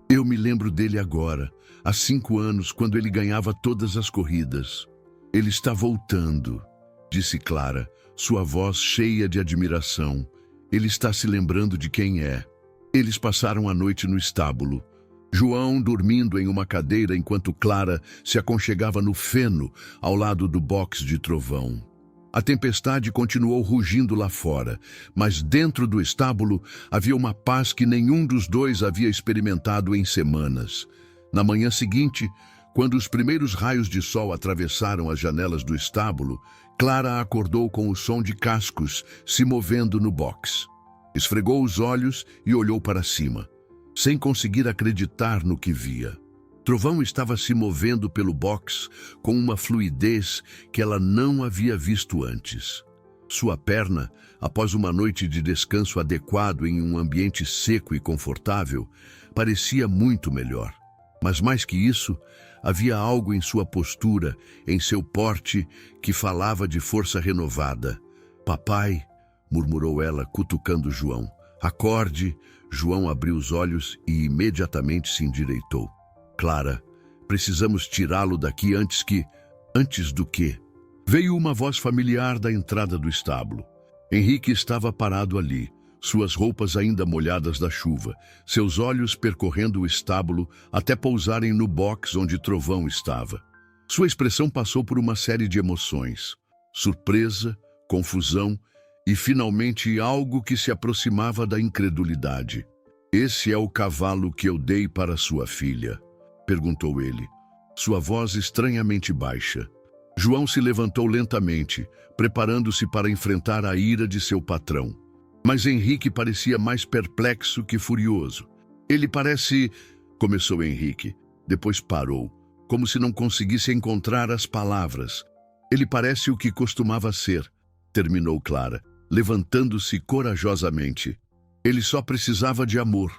Eu me lembro dele agora, há 5 anos, quando ele ganhava todas as corridas. Ele está voltando, disse Clara, sua voz cheia de admiração. Ele está se lembrando de quem é. Eles passaram a noite no estábulo. João dormindo em uma cadeira enquanto Clara se aconchegava no feno ao lado do box de Trovão. A tempestade continuou rugindo lá fora, mas dentro do estábulo havia uma paz que nenhum dos dois havia experimentado em semanas. Na manhã seguinte, quando os primeiros raios de sol atravessaram as janelas do estábulo, Clara acordou com o som de cascos se movendo no box. Esfregou os olhos e olhou para cima, sem conseguir acreditar no que via. Trovão estava se movendo pelo box com uma fluidez que ela não havia visto antes. Sua perna, após uma noite de descanso adequado em um ambiente seco e confortável, parecia muito melhor. Mas mais que isso, havia algo em sua postura, em seu porte, que falava de força renovada. Papai, murmurou ela, cutucando João. Acorde. João abriu os olhos e imediatamente se endireitou. Clara, precisamos tirá-lo daqui antes que... Antes do quê? Veio uma voz familiar da entrada do estábulo. Henrique estava parado ali, suas roupas ainda molhadas da chuva, seus olhos percorrendo o estábulo até pousarem no box onde Trovão estava. Sua expressão passou por uma série de emoções: surpresa, confusão e, finalmente, algo que se aproximava da incredulidade. "Esse é o cavalo que eu dei para sua filha?" perguntou ele, sua voz estranhamente baixa. João se levantou lentamente, preparando-se para enfrentar a ira de seu patrão. Mas Henrique parecia mais perplexo que furioso. "Ele parece..." começou Henrique, depois parou, como se não conseguisse encontrar as palavras. "Ele parece o que costumava ser", terminou Clara, levantando-se corajosamente. "Ele só precisava de amor."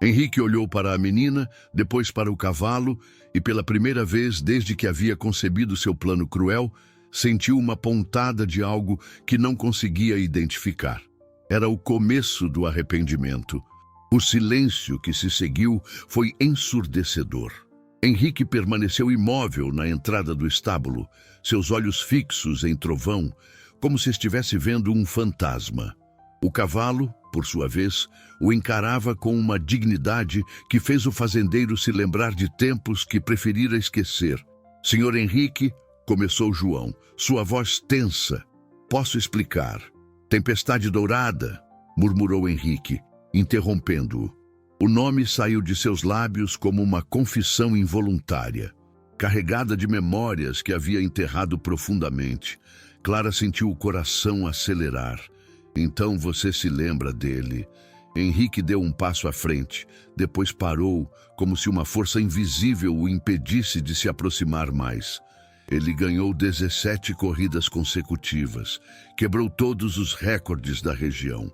Henrique olhou para a menina, depois para o cavalo, e pela primeira vez desde que havia concebido seu plano cruel, sentiu uma pontada de algo que não conseguia identificar. Era o começo do arrependimento. O silêncio que se seguiu foi ensurdecedor. Henrique permaneceu imóvel na entrada do estábulo, seus olhos fixos em Trovão, como se estivesse vendo um fantasma. O cavalo, por sua vez, o encarava com uma dignidade que fez o fazendeiro se lembrar de tempos que preferira esquecer. "Senhor Henrique", começou João, sua voz tensa. "Posso explicar." "Tempestade Dourada", murmurou Henrique, interrompendo-o. O nome saiu de seus lábios como uma confissão involuntária. Carregada de memórias que havia enterrado profundamente, Clara sentiu o coração acelerar. "Então você se lembra dele." Henrique deu um passo à frente, depois parou, como se uma força invisível o impedisse de se aproximar mais. "Ele ganhou 17 corridas consecutivas, quebrou todos os recordes da região.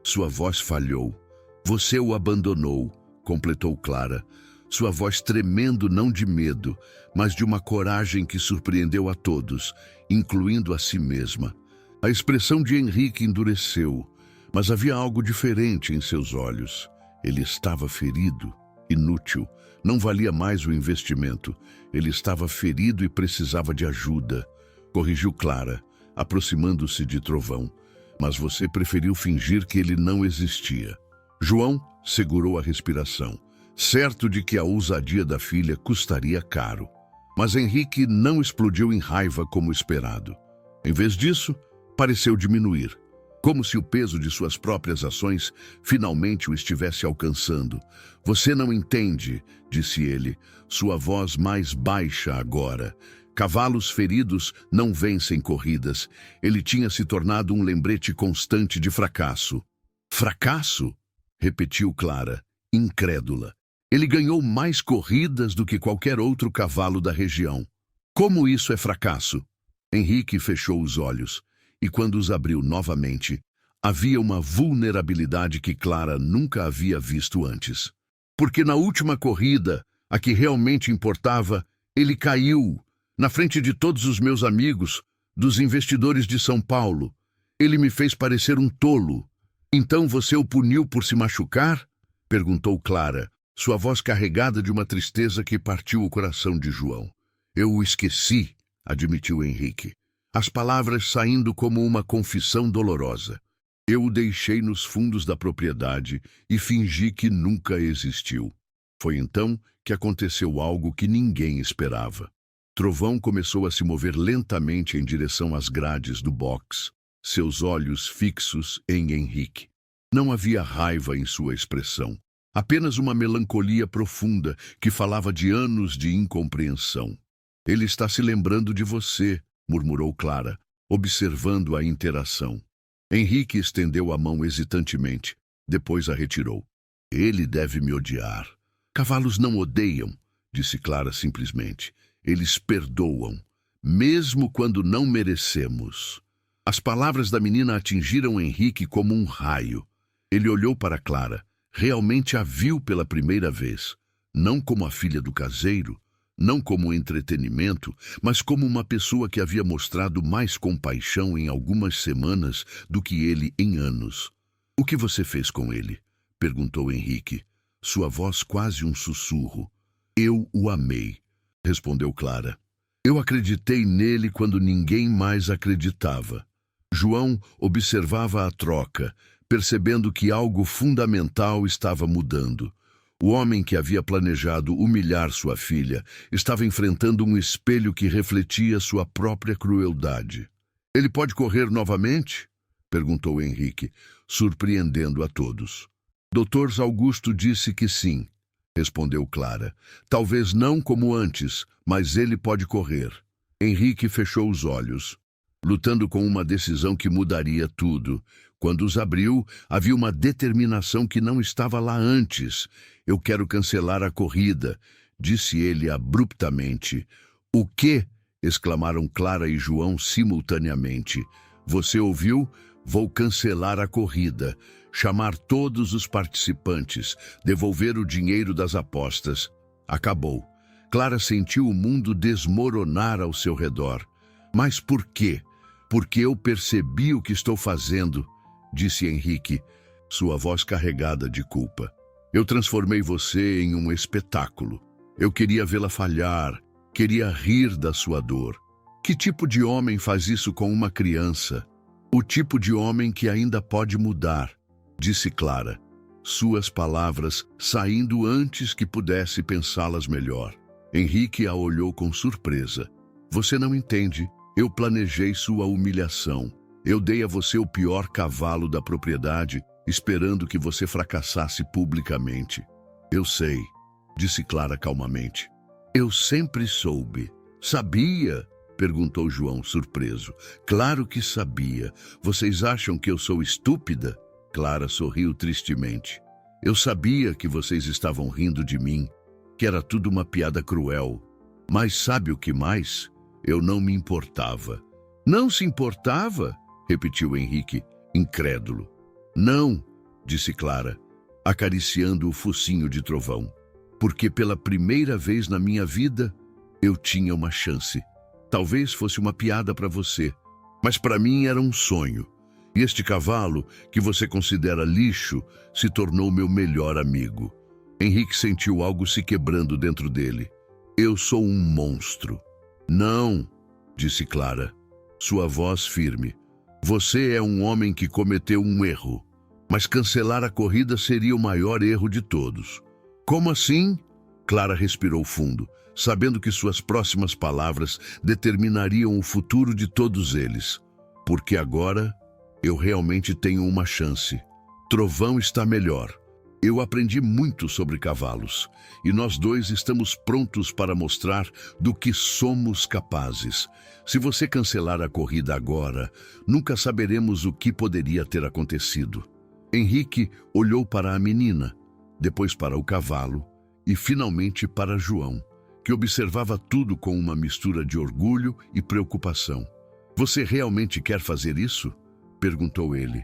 Sua voz falhou. "Você o abandonou", completou Clara, sua voz tremendo não de medo, mas de uma coragem que surpreendeu a todos, incluindo a si mesma. A expressão de Henrique endureceu, mas havia algo diferente em seus olhos. Ele estava ferido, inútil, não valia mais o investimento. Ele estava ferido e precisava de ajuda. Corrigiu Clara, aproximando-se de Trovão. "Mas você preferiu fingir que ele não existia." João segurou a respiração, certo de que a ousadia da filha custaria caro. Mas Henrique não explodiu em raiva como esperado. Em vez disso, pareceu diminuir, como se o peso de suas próprias ações finalmente o estivesse alcançando. "Você não entende", disse ele, sua voz mais baixa agora. "Cavalos feridos não vencem corridas." Ele tinha se tornado um lembrete constante de fracasso. "Fracasso?" repetiu Clara, incrédula. "Ele ganhou mais corridas do que qualquer outro cavalo da região. Como isso é fracasso?" Henrique fechou os olhos, e quando os abriu novamente, havia uma vulnerabilidade que Clara nunca havia visto antes. "Porque na última corrida, a que realmente importava, ele caiu, na frente de todos os meus amigos, dos investidores de São Paulo. Ele me fez parecer um tolo." "Então você o puniu por se machucar?" perguntou Clara, sua voz carregada de uma tristeza que partiu o coração de João. "Eu o esqueci", admitiu Henrique, as palavras saindo como uma confissão dolorosa. "Eu o deixei nos fundos da propriedade e fingi que nunca existiu." Foi então que aconteceu algo que ninguém esperava. Trovão começou a se mover lentamente em direção às grades do box, seus olhos fixos em Henrique. Não havia raiva em sua expressão, apenas uma melancolia profunda que falava de anos de incompreensão. "Ele está se lembrando de você", murmurou Clara, observando a interação. Henrique estendeu a mão hesitantemente, depois a retirou. "Ele deve me odiar." "Cavalos não odeiam", disse Clara simplesmente. "Eles perdoam, mesmo quando não merecemos." As palavras da menina atingiram Henrique como um raio. Ele olhou para Clara, realmente a viu pela primeira vez, não como a filha do caseiro, não como entretenimento, mas como uma pessoa que havia mostrado mais compaixão em algumas semanas do que ele em anos. "O que você fez com ele?" perguntou Henrique, sua voz quase um sussurro. "Eu o amei", respondeu Clara. "Eu acreditei nele quando ninguém mais acreditava." João observava a troca, percebendo que algo fundamental estava mudando. O homem que havia planejado humilhar sua filha estava enfrentando um espelho que refletia sua própria crueldade. "Ele pode correr novamente?" perguntou Henrique, surpreendendo a todos. "Dr. Augusto disse que sim", respondeu Clara. "Talvez não como antes, mas ele pode correr." Henrique fechou os olhos, lutando com uma decisão que mudaria tudo. Quando os abriu, havia uma determinação que não estava lá antes. "Eu quero cancelar a corrida", disse ele abruptamente. "O quê?" exclamaram Clara e João simultaneamente. "Você ouviu? Vou cancelar a corrida, chamar todos os participantes, devolver o dinheiro das apostas." Acabou. Clara sentiu o mundo desmoronar ao seu redor. "Mas por quê?" "Porque eu percebi o que estou fazendo", disse Henrique, sua voz carregada de culpa. "Eu transformei você em um espetáculo. Eu queria vê-la falhar, queria rir da sua dor. Que tipo de homem faz isso com uma criança?" "O tipo de homem que ainda pode mudar", disse Clara, suas palavras saindo antes que pudesse pensá-las melhor. Henrique a olhou com surpresa. "Você não entende. Eu planejei sua humilhação. Eu dei a você o pior cavalo da propriedade, esperando que você fracassasse publicamente." "Eu sei", disse Clara calmamente. "Eu sempre soube." "Sabia?" perguntou João, surpreso. "Claro que sabia. Vocês acham que eu sou estúpida?" Clara sorriu tristemente. "Eu sabia que vocês estavam rindo de mim, que era tudo uma piada cruel. Mas sabe o que mais? Eu não me importava." "Não se importava?" repetiu Henrique, incrédulo. "Não", disse Clara, acariciando o focinho de Trovão. "Porque pela primeira vez na minha vida, eu tinha uma chance. Talvez fosse uma piada para você, mas para mim era um sonho. E este cavalo, que você considera lixo, se tornou meu melhor amigo." Henrique sentiu algo se quebrando dentro dele. "Eu sou um monstro." "Não", disse Clara, sua voz firme. "Você é um homem que cometeu um erro, mas cancelar a corrida seria o maior erro de todos." "Como assim?" Clara respirou fundo, sabendo que suas próximas palavras determinariam o futuro de todos eles. "Porque agora eu realmente tenho uma chance. Trovão está melhor. Eu aprendi muito sobre cavalos, e nós dois estamos prontos para mostrar do que somos capazes. Se você cancelar a corrida agora, nunca saberemos o que poderia ter acontecido." Henrique olhou para a menina, depois para o cavalo e finalmente para João, que observava tudo com uma mistura de orgulho e preocupação. "Você realmente quer fazer isso?" perguntou ele,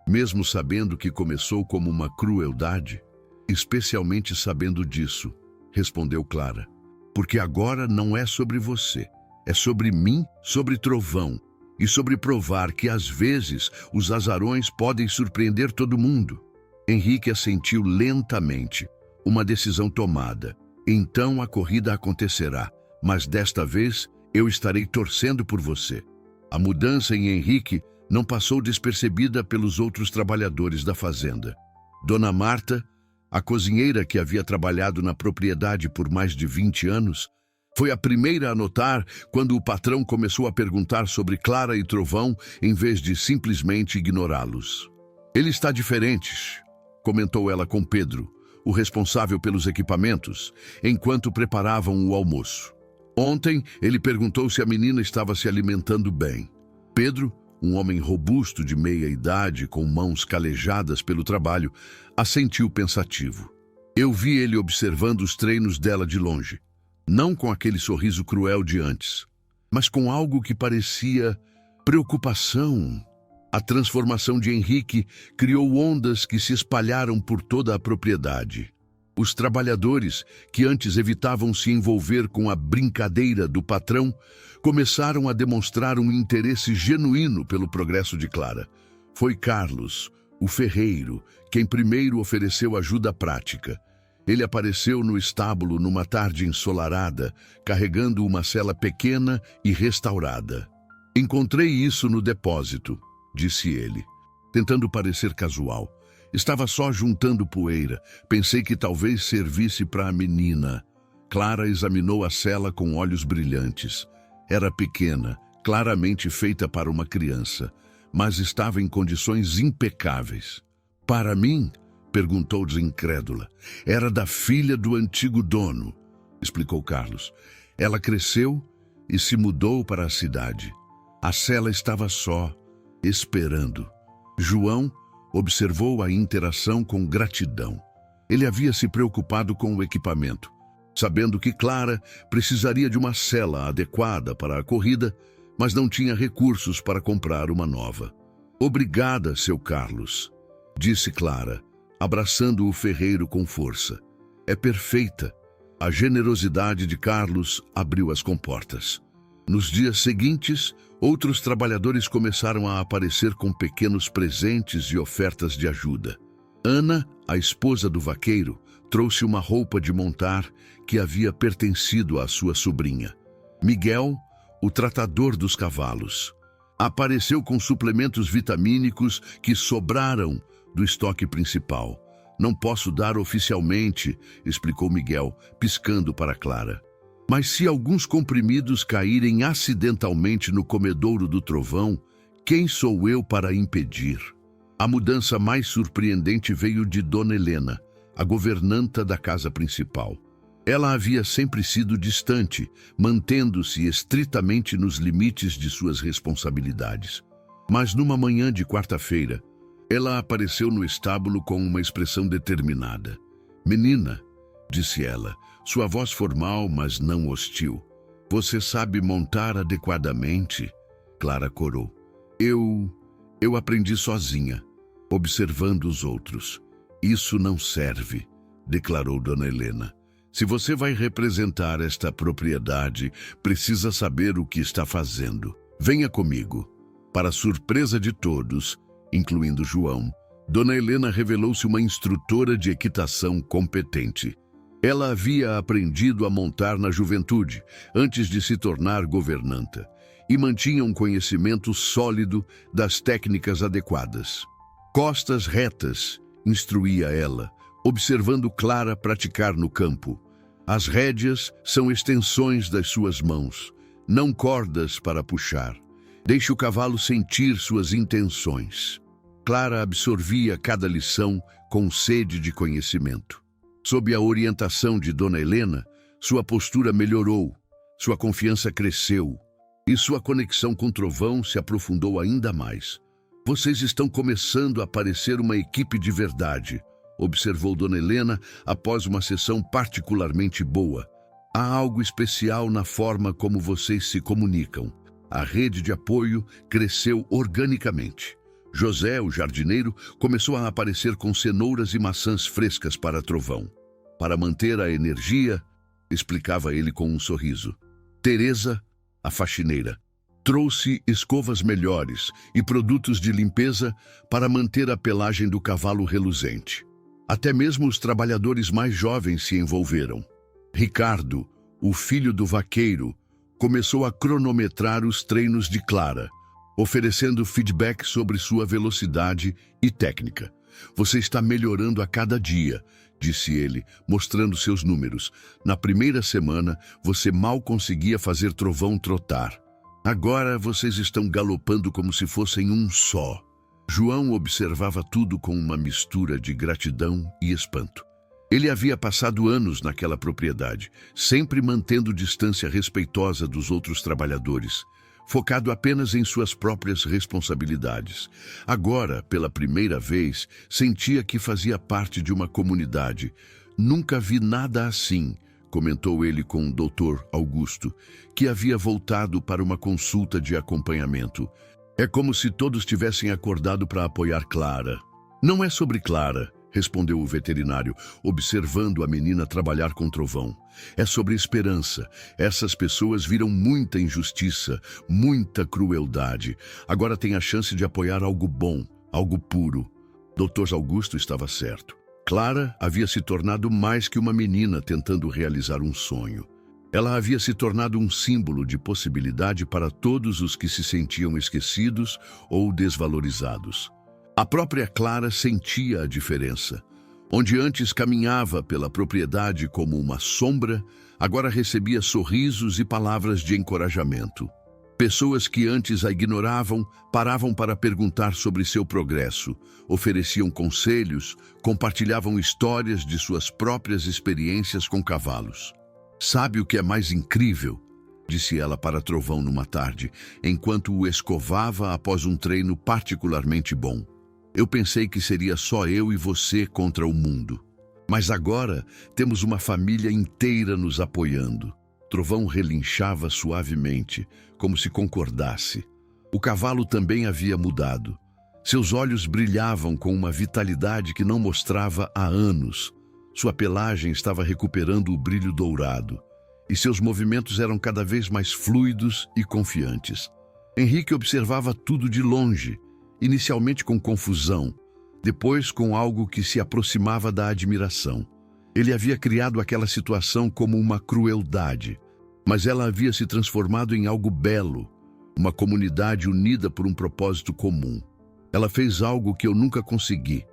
mesmo sabendo que começou como uma crueldade. "Especialmente sabendo disso", respondeu Clara. "Porque agora não é sobre você, é sobre mim, sobre Trovão, e sobre provar que às vezes os azarões podem surpreender todo mundo." Henrique assentiu lentamente. Uma decisão tomada. "Então a corrida acontecerá, mas desta vez eu estarei torcendo por você." A mudança em Henrique não passou despercebida pelos outros trabalhadores da fazenda. Dona Marta, a cozinheira que havia trabalhado na propriedade por mais de 20 anos, foi a primeira a notar quando o patrão começou a perguntar sobre Clara e Trovão em vez de simplesmente ignorá-los. "Ele está diferente", comentou ela com Pedro, o responsável pelos equipamentos, enquanto preparavam o almoço. "Ontem, ele perguntou se a menina estava se alimentando bem." Pedro, um homem robusto de meia idade, com mãos calejadas pelo trabalho, assentiu pensativo. "Eu vi ele observando os treinos dela de longe, não com aquele sorriso cruel de antes, mas com algo que parecia preocupação." A transformação de Henrique criou ondas que se espalharam por toda a propriedade. Os trabalhadores, que antes evitavam se envolver com a brincadeira do patrão, começaram a demonstrar um interesse genuíno pelo progresso de Clara. Foi Carlos, o ferreiro, quem primeiro ofereceu ajuda prática. Ele apareceu no estábulo numa tarde ensolarada, carregando uma sela pequena e restaurada. "Encontrei isso no depósito", disse ele. tentando parecer casual. Estava só juntando poeira. Pensei que talvez servisse para a menina. Clara examinou a cela com olhos brilhantes. Era pequena, claramente feita para uma criança, mas estava em condições impecáveis. Para mim? Perguntou incrédula. Era da filha do antigo dono, explicou Carlos. Ela cresceu e se mudou para a cidade. A cela estava só, esperando. João observou a interação com gratidão. Ele havia se preocupado com o equipamento. Sabendo que Clara precisaria de uma cela adequada para a corrida, mas não tinha recursos para comprar uma nova. Obrigada, seu Carlos, disse Clara, abraçando o ferreiro com força. É perfeita. A generosidade de Carlos abriu as comportas. Nos dias seguintes, outros trabalhadores começaram a aparecer com pequenos presentes e ofertas de ajuda. Ana, a esposa do vaqueiro, trouxe uma roupa de montar que havia pertencido à sua sobrinha. Miguel, o tratador dos cavalos, apareceu com suplementos vitamínicos que sobraram do estoque principal. Não posso dar oficialmente, explicou Miguel, piscando para Clara. Mas se alguns comprimidos caírem acidentalmente no comedouro do trovão, quem sou eu para impedir? A mudança mais surpreendente veio de Dona Helena, a governanta da casa principal. Ela havia sempre sido distante, mantendo-se estritamente nos limites de suas responsabilidades. Mas numa manhã de quarta-feira, ela apareceu no estábulo com uma expressão determinada. Menina, disse ela, sua voz formal, mas não hostil. Você sabe montar adequadamente? Clara corou. Eu aprendi sozinha, observando os outros. Isso não serve, declarou Dona Helena. Se você vai representar esta propriedade, precisa saber o que está fazendo. Venha comigo. Para surpresa de todos, incluindo João, Dona Helena revelou-se uma instrutora de equitação competente. Ela havia aprendido a montar na juventude, antes de se tornar governanta, e mantinha um conhecimento sólido das técnicas adequadas. Costas retas, instruía ela, observando Clara praticar no campo. As rédeas são extensões das suas mãos, não cordas para puxar. Deixe o cavalo sentir suas intenções. Clara absorvia cada lição com sede de conhecimento. Sob a orientação de Dona Helena, sua postura melhorou, sua confiança cresceu e sua conexão com o trovão se aprofundou ainda mais. Vocês estão começando a parecer uma equipe de verdade, observou Dona Helena após uma sessão particularmente boa. Há algo especial na forma como vocês se comunicam. A rede de apoio cresceu organicamente. José, o jardineiro, começou a aparecer com cenouras e maçãs frescas para Trovão. Para manter a energia, explicava ele com um sorriso. Teresa, a faxineira, trouxe escovas melhores e produtos de limpeza para manter a pelagem do cavalo reluzente. Até mesmo os trabalhadores mais jovens se envolveram. Ricardo, o filho do vaqueiro, começou a cronometrar os treinos de Clara, oferecendo feedback sobre sua velocidade e técnica. Você está melhorando a cada dia, disse ele, mostrando seus números. Na primeira semana, você mal conseguia fazer Trovão trotar. Agora vocês estão galopando como se fossem um só. João observava tudo com uma mistura de gratidão e espanto. Ele havia passado anos naquela propriedade, sempre mantendo distância respeitosa dos outros trabalhadores, focado apenas em suas próprias responsabilidades. Agora, pela primeira vez, sentia que fazia parte de uma comunidade. Nunca vi nada assim, comentou ele com o Dr. Augusto, que havia voltado para uma consulta de acompanhamento. É como se todos tivessem acordado para apoiar Clara. Não é sobre Clara, respondeu o veterinário, observando a menina trabalhar com Trovão. É sobre esperança. Essas pessoas viram muita injustiça, muita crueldade. Agora têm a chance de apoiar algo bom, algo puro. Dr. Augusto estava certo. Clara havia se tornado mais que uma menina tentando realizar um sonho. Ela havia se tornado um símbolo de possibilidade para todos os que se sentiam esquecidos ou desvalorizados. A própria Clara sentia a diferença. Onde antes caminhava pela propriedade como uma sombra, agora recebia sorrisos e palavras de encorajamento. Pessoas que antes a ignoravam paravam para perguntar sobre seu progresso, ofereciam conselhos, compartilhavam histórias de suas próprias experiências com cavalos. "Sabe o que é mais incrível?", disse ela para Trovão numa tarde, enquanto o escovava após um treino particularmente bom. "Eu pensei que seria só eu e você contra o mundo. Mas agora temos uma família inteira nos apoiando." Trovão relinchava suavemente, como se concordasse. O cavalo também havia mudado. Seus olhos brilhavam com uma vitalidade que não mostrava há anos. Sua pelagem estava recuperando o brilho dourado, e seus movimentos eram cada vez mais fluidos e confiantes. Henrique observava tudo de longe, inicialmente com confusão, depois com algo que se aproximava da admiração. Ele havia criado aquela situação como uma crueldade, mas ela havia se transformado em algo belo, uma comunidade unida por um propósito comum. "Ela fez algo que eu nunca consegui",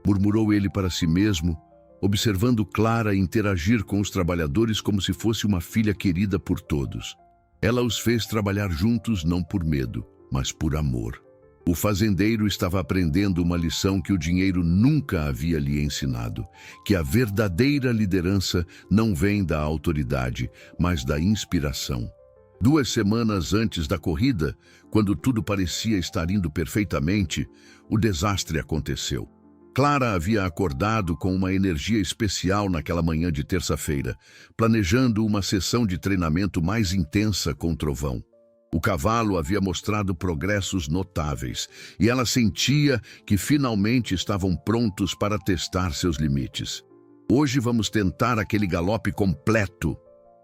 murmurou ele para si mesmo, observando Clara interagir com os trabalhadores como se fosse uma filha querida por todos. Ela os fez trabalhar juntos não por medo, mas por amor. O fazendeiro estava aprendendo uma lição que o dinheiro nunca havia lhe ensinado, que a verdadeira liderança não vem da autoridade, mas da inspiração. 2 semanas antes da corrida, quando tudo parecia estar indo perfeitamente, o desastre aconteceu. Clara havia acordado com uma energia especial naquela manhã de terça-feira, planejando uma sessão de treinamento mais intensa com Trovão. O cavalo havia mostrado progressos notáveis, e ela sentia que finalmente estavam prontos para testar seus limites. "Hoje vamos tentar aquele galope completo",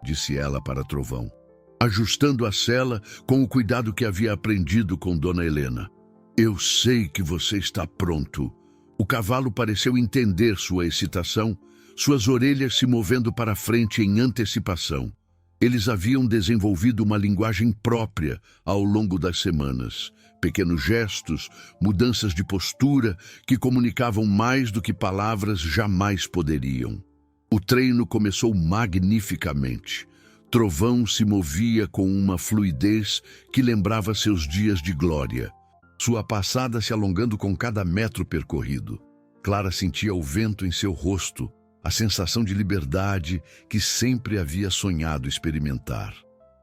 disse ela para Trovão, ajustando a sela com o cuidado que havia aprendido com Dona Helena. "Eu sei que você está pronto." O cavalo pareceu entender sua excitação, suas orelhas se movendo para frente em antecipação. Eles haviam desenvolvido uma linguagem própria ao longo das semanas. Pequenos gestos, mudanças de postura que comunicavam mais do que palavras jamais poderiam. O treino começou magnificamente. Trovão se movia com uma fluidez que lembrava seus dias de glória, sua passada se alongando com cada metro percorrido. Clara sentia o vento em seu rosto, a sensação de liberdade que sempre havia sonhado experimentar.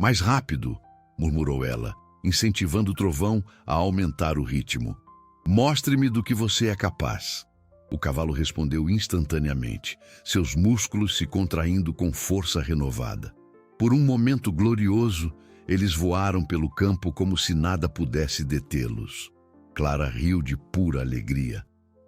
"Mais rápido", murmurou ela, incentivando o Trovão a aumentar o ritmo. "Mostre-me do que você é capaz." O cavalo respondeu instantaneamente, seus músculos se contraindo com força renovada. Por um momento glorioso, eles voaram pelo campo como se nada pudesse detê-los. Clara riu de pura alegria.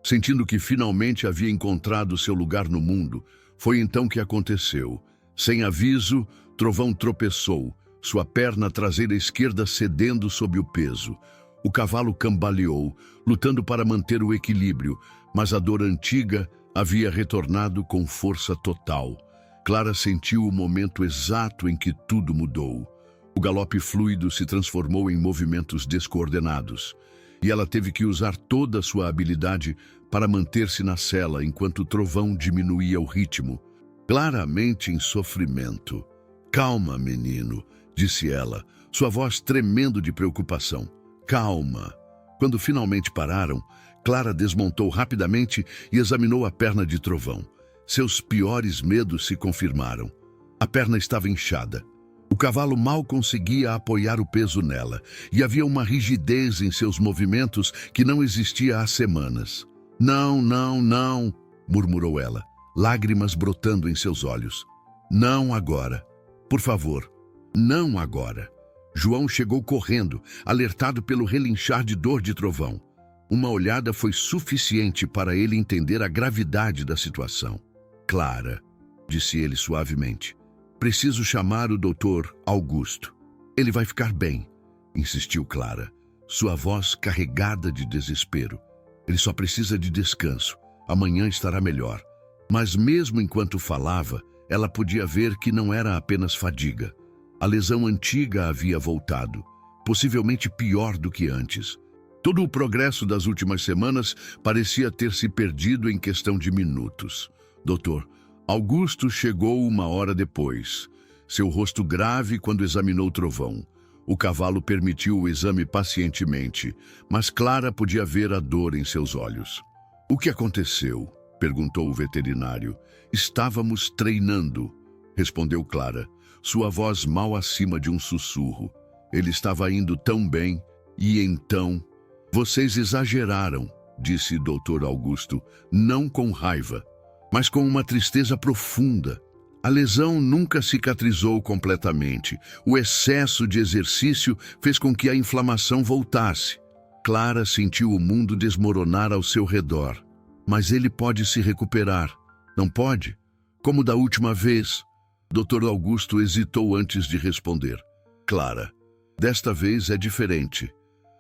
Sentindo que finalmente havia encontrado seu lugar no mundo, foi então que aconteceu. Sem aviso, Trovão tropeçou, sua perna traseira esquerda cedendo sob o peso. O cavalo cambaleou, lutando para manter o equilíbrio, mas a dor antiga havia retornado com força total. Clara sentiu o momento exato em que tudo mudou. O galope fluido se transformou em movimentos descoordenados, e ela teve que usar toda a sua habilidade para manter-se na sela enquanto o Trovão diminuía o ritmo, claramente em sofrimento. "Calma, menino", disse ela, sua voz tremendo de preocupação. "Calma." Quando finalmente pararam, Clara desmontou rapidamente e examinou a perna de Trovão. Seus piores medos se confirmaram. A perna estava inchada. O cavalo mal conseguia apoiar o peso nela, e havia uma rigidez em seus movimentos que não existia há semanas. Não, murmurou ela, lágrimas brotando em seus olhos. "Não agora. Por favor, não agora." João chegou correndo, alertado pelo relinchar de dor de Trovão. Uma olhada foi suficiente para ele entender a gravidade da situação. "Clara", disse ele suavemente, "preciso chamar o Dr. Augusto." "Ele vai ficar bem", insistiu Clara, sua voz carregada de desespero. "Ele só precisa de descanso. Amanhã estará melhor." Mas mesmo enquanto falava, ela podia ver que não era apenas fadiga. A lesão antiga havia voltado, possivelmente pior do que antes. Todo o progresso das últimas semanas parecia ter se perdido em questão de minutos. Doutor, Augusto chegou 1 hora depois, seu rosto grave quando examinou o trovão. O cavalo permitiu o exame pacientemente, mas Clara podia ver a dor em seus olhos. "O que aconteceu?" perguntou o veterinário. "Estávamos treinando", respondeu Clara, sua voz mal acima de um sussurro. "Ele estava indo tão bem, e então..." "Vocês exageraram", disse Dr. Augusto, não com raiva, mas com uma tristeza profunda. A lesão nunca cicatrizou completamente. O excesso de exercício fez com que a inflamação voltasse. Clara sentiu o mundo desmoronar ao seu redor. "Mas ele pode se recuperar, não pode? Como da última vez?" Dr. Augusto hesitou antes de responder. "Clara, desta vez é diferente.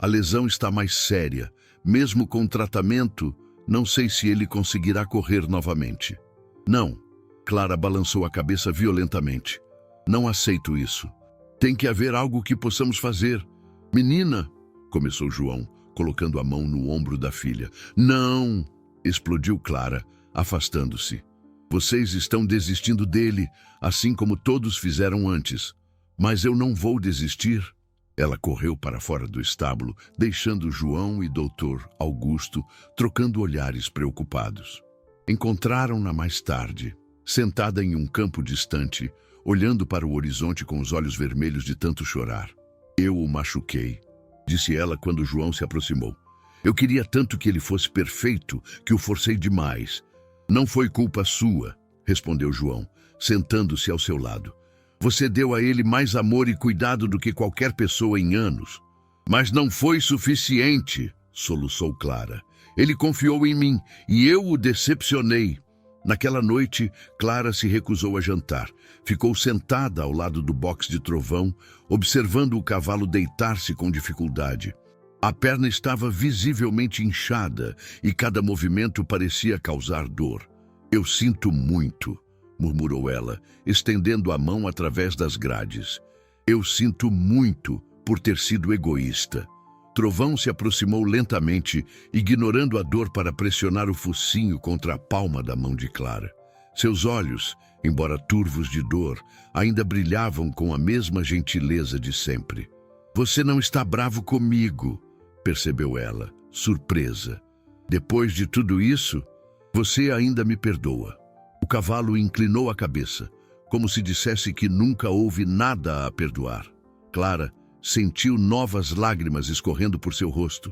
A lesão está mais séria. Mesmo com tratamento, não sei se ele conseguirá correr novamente." "Não." Clara balançou a cabeça violentamente. "Não aceito isso. Tem que haver algo que possamos fazer." "Menina", começou João, colocando a mão no ombro da filha. "Não!" explodiu Clara, afastando-se. "Vocês estão desistindo dele, assim como todos fizeram antes. Mas eu não vou desistir." Ela correu para fora do estábulo, deixando João e Dr. Augusto trocando olhares preocupados. Encontraram-na mais tarde, sentada em um campo distante, olhando para o horizonte com os olhos vermelhos de tanto chorar. "Eu o machuquei", disse ela quando João se aproximou. "Eu queria tanto que ele fosse perfeito que o forcei demais." "Não foi culpa sua", respondeu João, sentando-se ao seu lado. "Você deu a ele mais amor e cuidado do que qualquer pessoa em anos." "Mas não foi suficiente", soluçou Clara. "Ele confiou em mim e eu o decepcionei." Naquela noite, Clara se recusou a jantar. Ficou sentada ao lado do box de trovão, observando o cavalo deitar-se com dificuldade. A perna estava visivelmente inchada e cada movimento parecia causar dor. "Eu sinto muito", murmurou ela, estendendo a mão através das grades. "Eu sinto muito por ter sido egoísta." Trovão se aproximou lentamente, ignorando a dor para pressionar o focinho contra a palma da mão de Clara. Seus olhos, embora turvos de dor, ainda brilhavam com a mesma gentileza de sempre. "Você não está bravo comigo", percebeu ela, surpresa. "Depois de tudo isso, você ainda me perdoa." O cavalo inclinou a cabeça, como se dissesse que nunca houve nada a perdoar. Clara sentiu novas lágrimas escorrendo por seu rosto,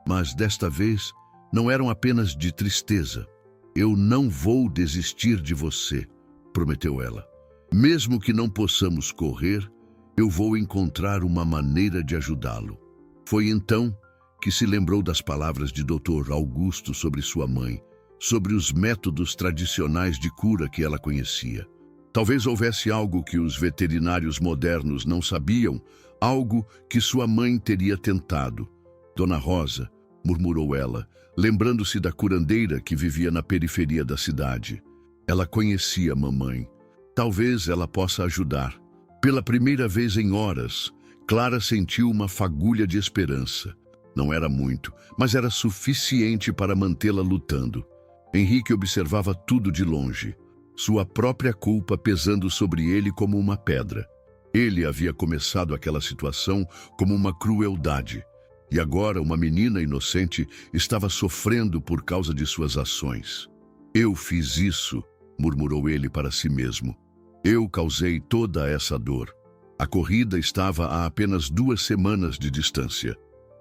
mas desta vez não eram apenas de tristeza. "Eu não vou desistir de você", prometeu ela. "Mesmo que não possamos correr, eu vou encontrar uma maneira de ajudá-lo." Foi então que se lembrou das palavras de Dr. Augusto sobre sua mãe, sobre os métodos tradicionais de cura que ela conhecia. Talvez houvesse algo que os veterinários modernos não sabiam, algo que sua mãe teria tentado. "Dona Rosa", murmurou ela, lembrando-se da curandeira que vivia na periferia da cidade. Ela conhecia mamãe. Talvez ela possa ajudar. Pela primeira vez em horas, Clara sentiu uma fagulha de esperança. Não era muito, mas era suficiente para mantê-la lutando. Henrique observava tudo de longe, sua própria culpa pesando sobre ele como uma pedra. Ele havia começado aquela situação como uma crueldade, e agora uma menina inocente estava sofrendo por causa de suas ações. "Eu fiz isso", murmurou ele para si mesmo. "Eu causei toda essa dor." A corrida estava a apenas 2 semanas de distância,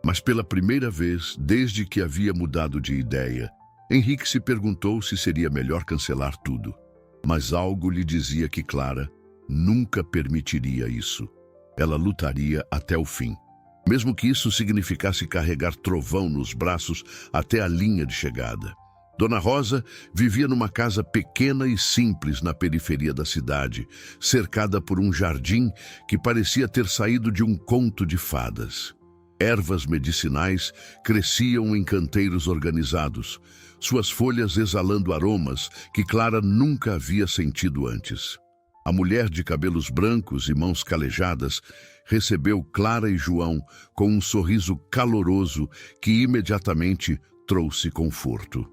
mas pela primeira vez desde que havia mudado de ideia, Henrique se perguntou se seria melhor cancelar tudo. Mas algo lhe dizia que Clara nunca permitiria isso. Ela lutaria até o fim, mesmo que isso significasse carregar Trovão nos braços até a linha de chegada. Dona Rosa vivia numa casa pequena e simples na periferia da cidade, cercada por um jardim que parecia ter saído de um conto de fadas. Ervas medicinais cresciam em canteiros organizados, suas folhas exalando aromas que Clara nunca havia sentido antes. A mulher de cabelos brancos e mãos calejadas recebeu Clara e João com um sorriso caloroso que imediatamente trouxe conforto.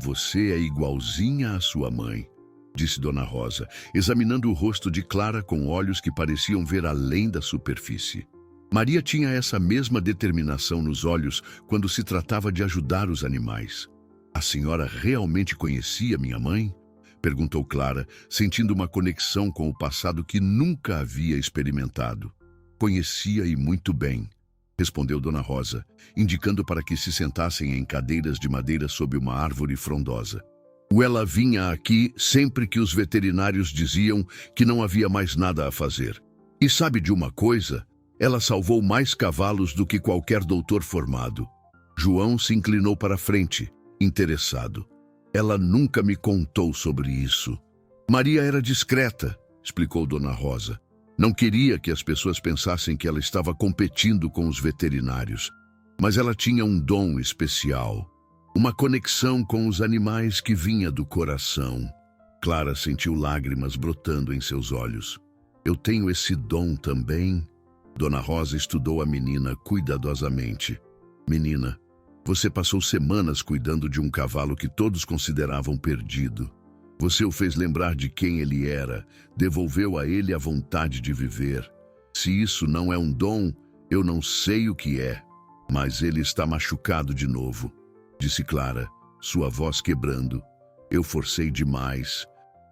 Você é igualzinha à sua mãe, disse Dona Rosa, examinando o rosto de Clara com olhos que pareciam ver além da superfície. Maria tinha essa mesma determinação nos olhos quando se tratava de ajudar os animais. A senhora realmente conhecia minha mãe? Perguntou Clara, sentindo uma conexão com o passado que nunca havia experimentado. Conhecia e muito bem, respondeu Dona Rosa, indicando para que se sentassem em cadeiras de madeira sob uma árvore frondosa. Ela vinha aqui sempre que os veterinários diziam que não havia mais nada a fazer. E sabe de uma coisa? Ela salvou mais cavalos do que qualquer doutor formado. João se inclinou para a frente, interessado. Ela nunca me contou sobre isso. Maria era discreta, explicou Dona Rosa. Não queria que as pessoas pensassem que ela estava competindo com os veterinários. Mas ela tinha um dom especial. Uma conexão com os animais que vinha do coração. Clara sentiu lágrimas brotando em seus olhos. Eu tenho esse dom também? Dona Rosa estudou a menina cuidadosamente. Menina, você passou semanas cuidando de um cavalo que todos consideravam perdido. Você o fez lembrar de quem ele era, devolveu a ele a vontade de viver. Se isso não é um dom, eu não sei o que é. Mas ele está machucado de novo, disse Clara, sua voz quebrando. Eu forcei demais.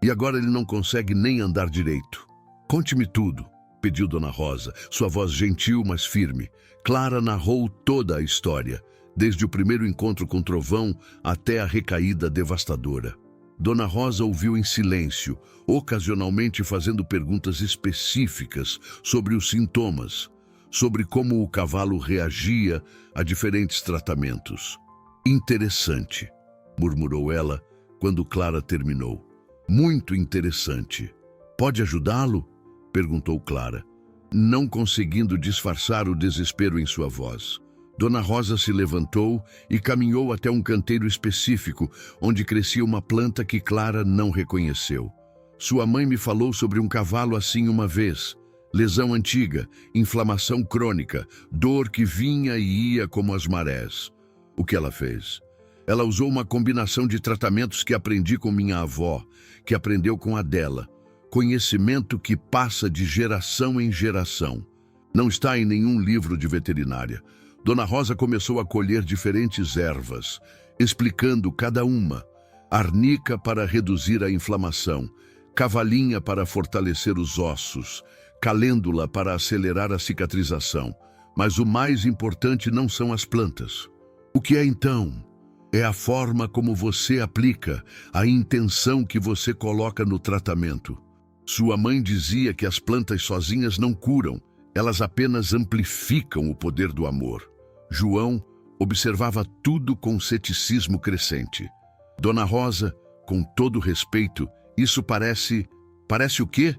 E agora ele não consegue nem andar direito. Conte-me tudo, pediu Dona Rosa, sua voz gentil, mas firme. Clara narrou toda a história, desde o primeiro encontro com Trovão até a recaída devastadora. Dona Rosa ouviu em silêncio, ocasionalmente fazendo perguntas específicas sobre os sintomas, sobre como o cavalo reagia a diferentes tratamentos. Interessante, murmurou ela quando Clara terminou. Muito interessante. Pode ajudá-lo? Perguntou Clara, não conseguindo disfarçar o desespero em sua voz. Dona Rosa se levantou e caminhou até um canteiro específico, onde crescia uma planta que Clara não reconheceu. Sua mãe me falou sobre um cavalo assim uma vez. Lesão antiga, inflamação crônica, dor que vinha e ia como as marés. O que ela fez? Ela usou uma combinação de tratamentos que aprendi com minha avó, que aprendeu com a dela. Conhecimento que passa de geração em geração. Não está em nenhum livro de veterinária. Dona Rosa começou a colher diferentes ervas, explicando cada uma. Arnica para reduzir a inflamação, cavalinha para fortalecer os ossos, calêndula para acelerar a cicatrização. Mas o mais importante não são as plantas. O que é então? É a forma como você aplica, a intenção que você coloca no tratamento. Sua mãe dizia que as plantas sozinhas não curam, elas apenas amplificam o poder do amor. João observava tudo com ceticismo crescente. Dona Rosa, com todo respeito, isso parece o quê?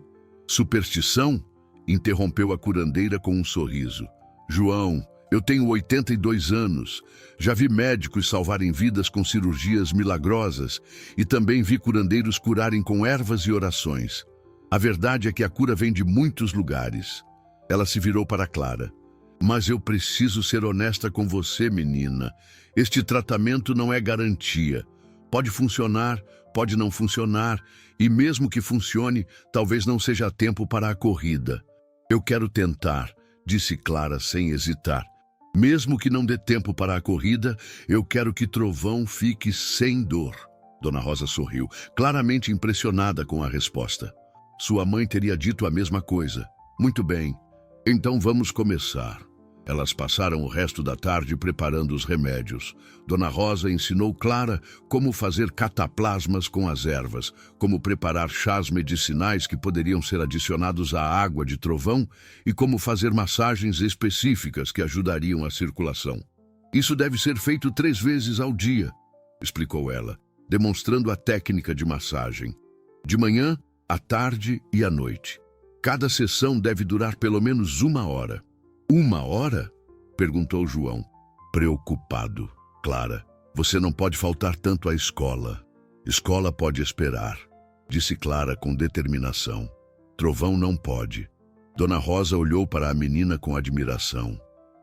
Superstição? Interrompeu a curandeira com um sorriso. João, eu tenho 82 anos. Já vi médicos salvarem vidas com cirurgias milagrosas e também vi curandeiros curarem com ervas e orações. A verdade é que a cura vem de muitos lugares. Ela se virou para Clara. Mas eu preciso ser honesta com você, menina. Este tratamento não é garantia. Pode funcionar, pode não funcionar, e mesmo que funcione, talvez não seja tempo para a corrida. Eu quero tentar, disse Clara sem hesitar. Mesmo que não dê tempo para a corrida, eu quero que Trovão fique sem dor. Dona Rosa sorriu, claramente impressionada com a resposta. Sua mãe teria dito a mesma coisa. Muito bem, então vamos começar. Elas passaram o resto da tarde preparando os remédios. Dona Rosa ensinou Clara como fazer cataplasmas com as ervas, como preparar chás medicinais que poderiam ser adicionados à água de Trovão e como fazer massagens específicas que ajudariam a circulação. Isso deve ser feito 3 vezes ao dia, explicou ela, demonstrando a técnica de massagem. De manhã, à tarde e à noite. Cada sessão deve durar pelo menos 1 hora. 1 hora? Perguntou João, preocupado. Clara, você não pode faltar tanto à escola. Escola pode esperar, disse Clara com determinação. Trovão não pode. Dona Rosa olhou para a menina com admiração.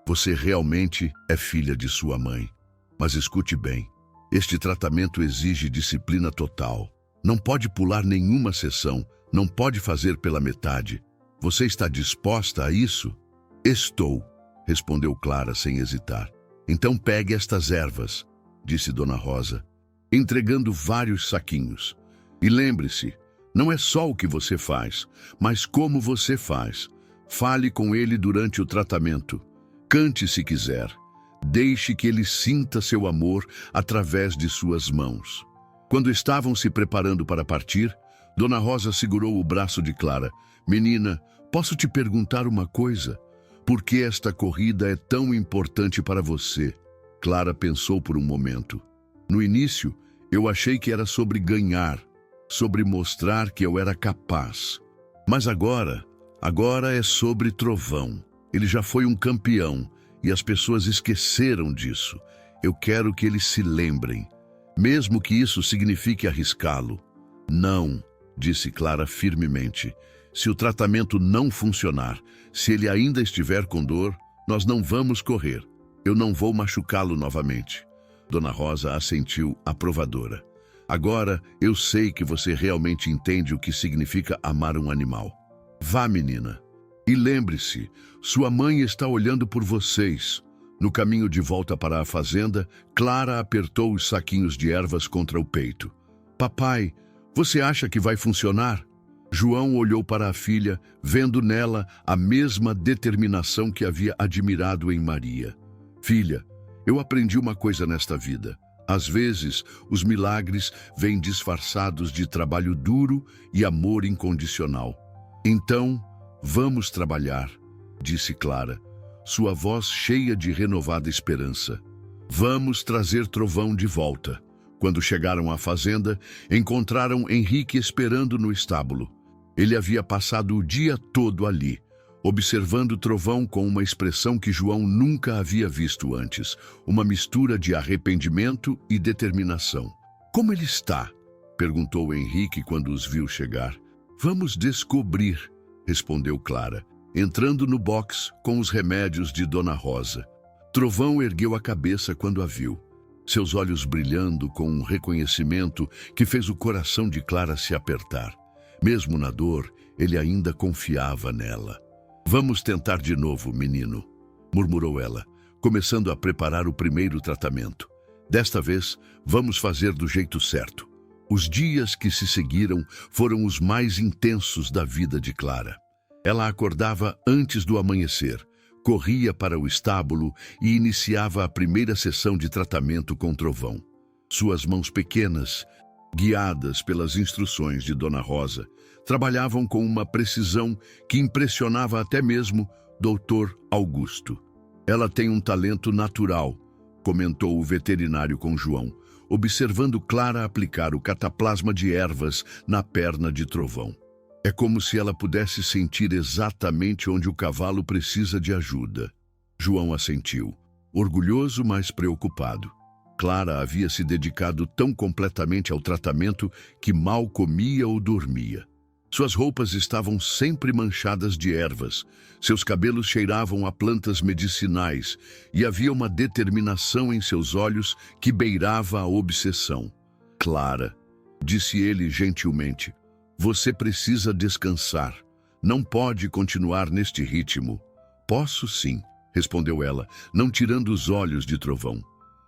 Você realmente é filha de sua mãe. Mas escute bem, este tratamento exige disciplina total. Não pode pular nenhuma sessão, não pode fazer pela metade. Você está disposta a isso? Estou, respondeu Clara sem hesitar. Então pegue estas ervas, disse Dona Rosa, entregando vários saquinhos. E lembre-se, não é só o que você faz, mas como você faz. Fale com ele durante o tratamento. Cante se quiser. Deixe que ele sinta seu amor através de suas mãos. Quando estavam se preparando para partir, Dona Rosa segurou o braço de Clara. Menina, posso te perguntar uma coisa? Por que esta corrida é tão importante para você? Clara pensou por um momento. No início, eu achei que era sobre ganhar, sobre mostrar que eu era capaz. Mas agora é sobre Trovão. Ele já foi um campeão e as pessoas esqueceram disso. Eu quero que eles se lembrem, mesmo que isso signifique arriscá-lo. Não, disse Clara firmemente. Se o tratamento não funcionar, se ele ainda estiver com dor, nós não vamos correr. Eu não vou machucá-lo novamente. Dona Rosa assentiu aprovadora. Agora eu sei que você realmente entende o que significa amar um animal. Vá, menina. E lembre-se, sua mãe está olhando por vocês. No caminho de volta para a fazenda, Clara apertou os saquinhos de ervas contra o peito. Papai, você acha que vai funcionar? João olhou para a filha, vendo nela a mesma determinação que havia admirado em Maria. Filha, eu aprendi uma coisa nesta vida. Às vezes, os milagres vêm disfarçados de trabalho duro e amor incondicional. Então, vamos trabalhar, disse Clara, sua voz cheia de renovada esperança. Vamos trazer Trovão de volta. Quando chegaram à fazenda, encontraram Henrique esperando no estábulo. Ele havia passado o dia todo ali, observando Trovão com uma expressão que João nunca havia visto antes, uma mistura de arrependimento e determinação. Como ele está? Perguntou Henrique quando os viu chegar. Vamos descobrir, respondeu Clara, entrando no box com os remédios de Dona Rosa. Trovão ergueu a cabeça quando a viu, seus olhos brilhando com um reconhecimento que fez o coração de Clara se apertar. Mesmo na dor, ele ainda confiava nela. Vamos tentar de novo, menino, murmurou ela, começando a preparar o primeiro tratamento. Desta vez, vamos fazer do jeito certo. Os dias que se seguiram foram os mais intensos da vida de Clara. Ela acordava antes do amanhecer, corria para o estábulo e iniciava a primeira sessão de tratamento com Trovão. Suas mãos pequenas, guiadas pelas instruções de Dona Rosa, trabalhavam com uma precisão que impressionava até mesmo Dr. Augusto. Ela tem um talento natural, comentou o veterinário com João, observando Clara aplicar o cataplasma de ervas na perna de Trovão. É como se ela pudesse sentir exatamente onde o cavalo precisa de ajuda. João assentiu, orgulhoso, mas preocupado. Clara havia se dedicado tão completamente ao tratamento que mal comia ou dormia. Suas roupas estavam sempre manchadas de ervas, seus cabelos cheiravam a plantas medicinais e havia uma determinação em seus olhos que beirava a obsessão. Clara, disse ele gentilmente, você precisa descansar. Não pode continuar neste ritmo. Posso sim, respondeu ela, não tirando os olhos de Trovão.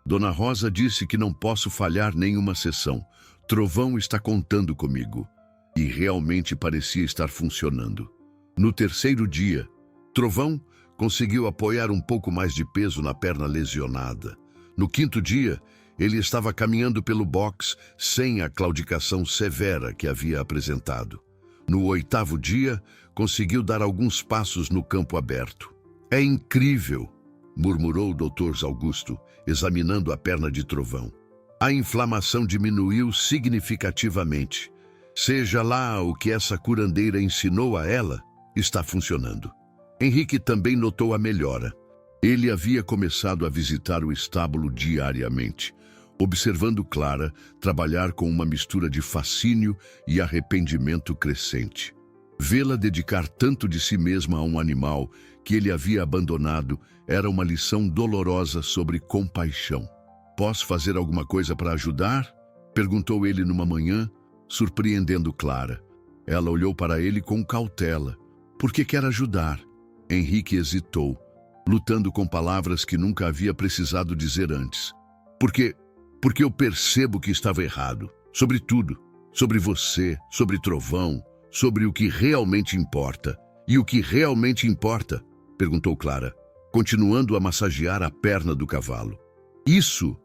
Dona Rosa disse que não posso falhar nenhuma sessão. Trovão está contando comigo. E realmente parecia estar funcionando. No terceiro dia, Trovão conseguiu apoiar um pouco mais de peso na perna lesionada. No quinto dia, ele estava caminhando pelo box sem a claudicação severa que havia apresentado. No oitavo dia, conseguiu dar alguns passos no campo aberto. É incrível, murmurou o Dr. Augusto, examinando a perna de Trovão. A inflamação diminuiu significativamente. Seja lá o que essa curandeira ensinou a ela, está funcionando. Henrique também notou a melhora. Ele havia começado a visitar o estábulo diariamente, observando Clara trabalhar com uma mistura de fascínio e arrependimento crescente. Vê-la dedicar tanto de si mesma a um animal que ele havia abandonado era uma lição dolorosa sobre compaixão. Posso fazer alguma coisa para ajudar? Perguntou ele numa manhã, surpreendendo Clara. Ela olhou para ele com cautela. Por que quer ajudar? Henrique hesitou, lutando com palavras que nunca havia precisado dizer antes. Porque eu percebo que estava errado. Sobre tudo. Sobre você, sobre Trovão, sobre o que realmente importa. E o que realmente importa? Perguntou Clara, continuando a massagear a perna do cavalo. Isso,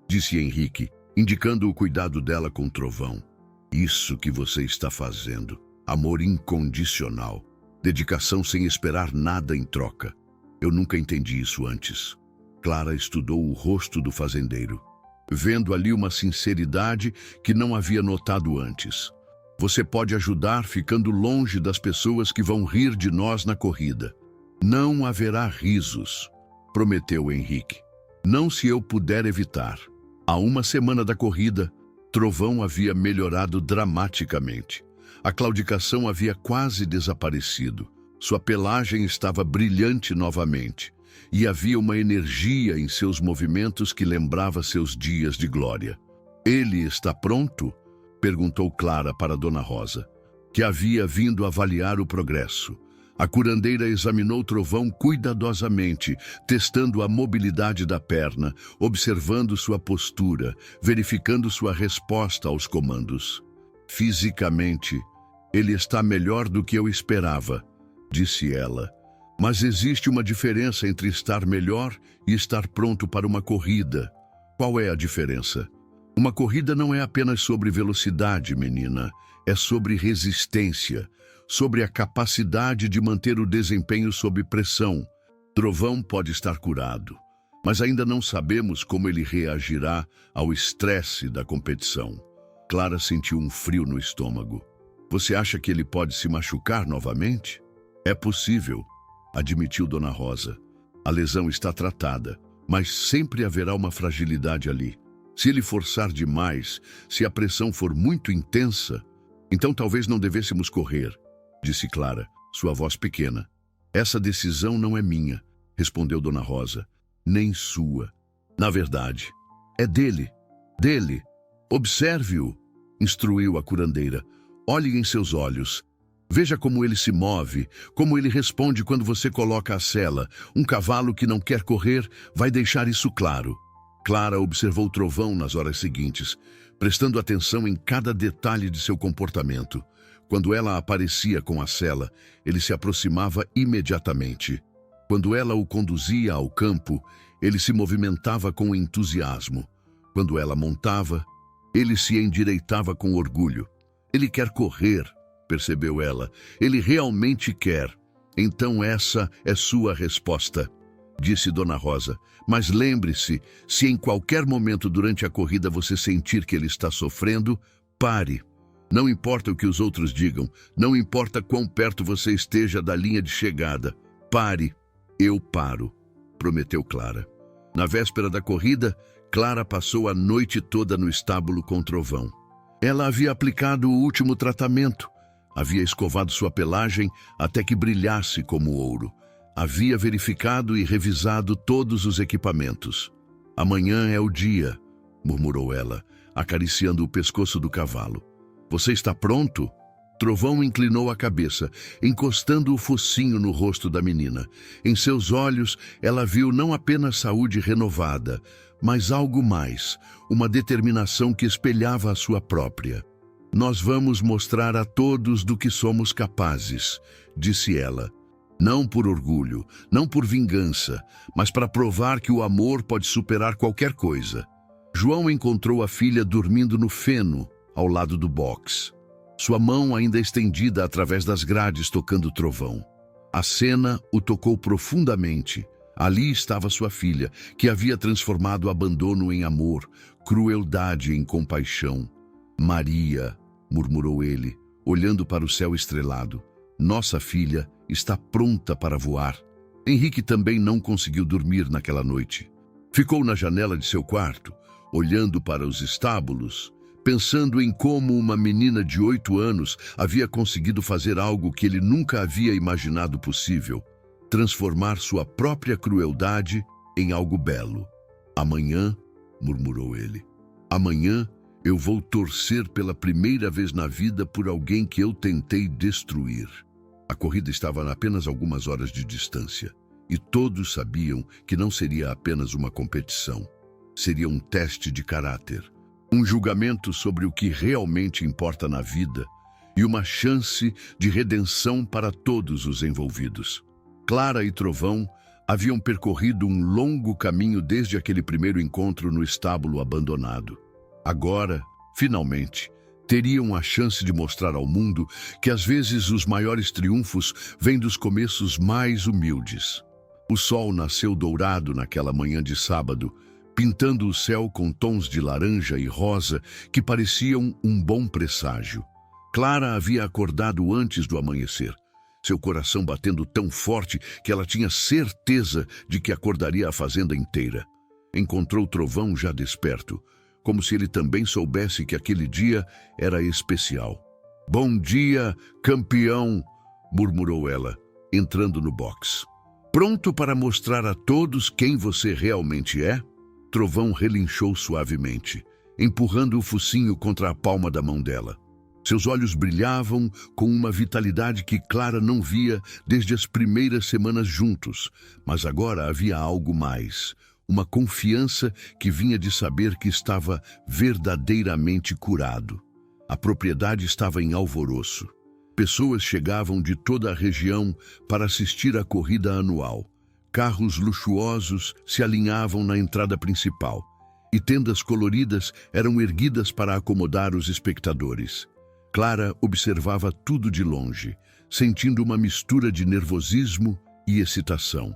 disse Henrique, indicando o cuidado dela com Trovão. Isso que você está fazendo. Amor incondicional. Dedicação sem esperar nada em troca. Eu nunca entendi isso antes. Clara estudou o rosto do fazendeiro, vendo ali uma sinceridade que não havia notado antes. Você pode ajudar ficando longe das pessoas que vão rir de nós na corrida. Não haverá risos, prometeu Henrique. Não se eu puder evitar. Há uma semana da corrida, Trovão havia melhorado dramaticamente. A claudicação havia quase desaparecido. Sua pelagem estava brilhante novamente. E havia uma energia em seus movimentos que lembrava seus dias de glória. Ele está pronto? Perguntou Clara para Dona Rosa, que havia vindo avaliar o progresso. A curandeira examinou Trovão cuidadosamente, testando a mobilidade da perna, observando sua postura, verificando sua resposta aos comandos. Fisicamente, ele está melhor do que eu esperava, disse ela. Mas existe uma diferença entre estar melhor e estar pronto para uma corrida. Qual é a diferença? Uma corrida não é apenas sobre velocidade, menina. É sobre resistência, sobre a capacidade de manter o desempenho sob pressão. Trovão pode estar curado, mas ainda não sabemos como ele reagirá ao estresse da competição. Clara sentiu um frio no estômago. Você acha que ele pode se machucar novamente? É possível, admitiu Dona Rosa. A lesão está tratada, mas sempre haverá uma fragilidade ali. Se ele forçar demais, se a pressão for muito intensa, então talvez não devêssemos correr, disse Clara, sua voz pequena. Essa decisão não é minha, respondeu Dona Rosa, nem sua. Na verdade, é dele. Dele. Observe-o, instruiu a curandeira. Olhe em seus olhos. Veja como ele se move, como ele responde quando você coloca a sela. Um cavalo que não quer correr vai deixar isso claro. Clara observou Trovão nas horas seguintes, prestando atenção em cada detalhe de seu comportamento. Quando ela aparecia com a sela, ele se aproximava imediatamente. Quando ela o conduzia ao campo, ele se movimentava com entusiasmo. Quando ela montava, ele se endireitava com orgulho. Ele quer correr, percebeu ela. Ele realmente quer. Então essa é sua resposta, disse Dona Rosa. Mas lembre-se, se em qualquer momento durante a corrida você sentir que ele está sofrendo, pare. Não importa o que os outros digam, não importa quão perto você esteja da linha de chegada. Pare. Eu paro, prometeu Clara. Na véspera da corrida, Clara passou a noite toda no estábulo com Trovão. Ela havia aplicado o último tratamento, havia escovado sua pelagem até que brilhasse como ouro. Havia verificado e revisado todos os equipamentos. Amanhã é o dia, murmurou ela, acariciando o pescoço do cavalo. Você está pronto? Trovão inclinou a cabeça, encostando o focinho no rosto da menina. Em seus olhos, ela viu não apenas saúde renovada, mas algo mais, uma determinação que espelhava a sua própria. Nós vamos mostrar a todos do que somos capazes, disse ela. Não por orgulho, não por vingança, mas para provar que o amor pode superar qualquer coisa. João encontrou a filha dormindo no feno, ao lado do box. Sua mão ainda estendida através das grades tocando Trovão. A cena o tocou profundamente. Ali estava sua filha, que havia transformado abandono em amor, crueldade em compaixão. Maria, murmurou ele, olhando para o céu estrelado. Nossa filha está pronta para voar. Henrique também não conseguiu dormir naquela noite. Ficou na janela de seu quarto, olhando para os estábulos, pensando em como uma menina de 8 anos havia conseguido fazer algo que ele nunca havia imaginado possível: transformar sua própria crueldade em algo belo. Amanhã, murmurou ele, amanhã eu vou torcer pela primeira vez na vida por alguém que eu tentei destruir. A corrida estava a apenas algumas horas de distância, e todos sabiam que não seria apenas uma competição. Seria um teste de caráter, um julgamento sobre o que realmente importa na vida e uma chance de redenção para todos os envolvidos. Clara e Trovão haviam percorrido um longo caminho desde aquele primeiro encontro no estábulo abandonado. Agora, finalmente, teriam a chance de mostrar ao mundo que às vezes os maiores triunfos vêm dos começos mais humildes. O sol nasceu dourado naquela manhã de sábado, pintando o céu com tons de laranja e rosa que pareciam um bom presságio. Clara havia acordado antes do amanhecer, seu coração batendo tão forte que ela tinha certeza de que acordaria a fazenda inteira. Encontrou Trovão já desperto, como se ele também soubesse que aquele dia era especial. "Bom dia, campeão", murmurou ela, entrando no box. "Pronto para mostrar a todos quem você realmente é?" Trovão relinchou suavemente, empurrando o focinho contra a palma da mão dela. Seus olhos brilhavam com uma vitalidade que Clara não via desde as primeiras semanas juntos, mas agora havia algo mais. Uma confiança que vinha de saber que estava verdadeiramente curado. A propriedade estava em alvoroço. Pessoas chegavam de toda a região para assistir à corrida anual. Carros luxuosos se alinhavam na entrada principal, e tendas coloridas eram erguidas para acomodar os espectadores. Clara observava tudo de longe, sentindo uma mistura de nervosismo e excitação.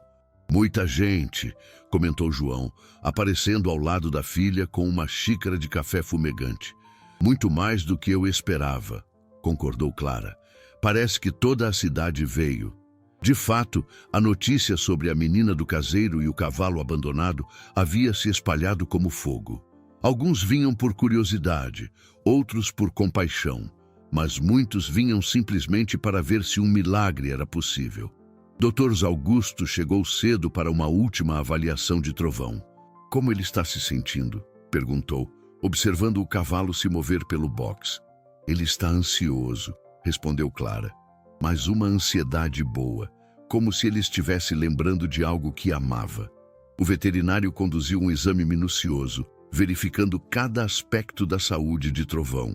"Muita gente", comentou João, aparecendo ao lado da filha com uma xícara de café fumegante. "Muito mais do que eu esperava", concordou Clara. "Parece que toda a cidade veio." De fato, a notícia sobre a menina do caseiro e o cavalo abandonado havia se espalhado como fogo. Alguns vinham por curiosidade, outros por compaixão, mas muitos vinham simplesmente para ver se um milagre era possível. Dr. Augusto chegou cedo para uma última avaliação de Trovão. "Como ele está se sentindo?", perguntou, observando o cavalo se mover pelo box. "Ele está ansioso", respondeu Clara, "mas uma ansiedade boa, como se ele estivesse lembrando de algo que amava." O veterinário conduziu um exame minucioso, verificando cada aspecto da saúde de Trovão.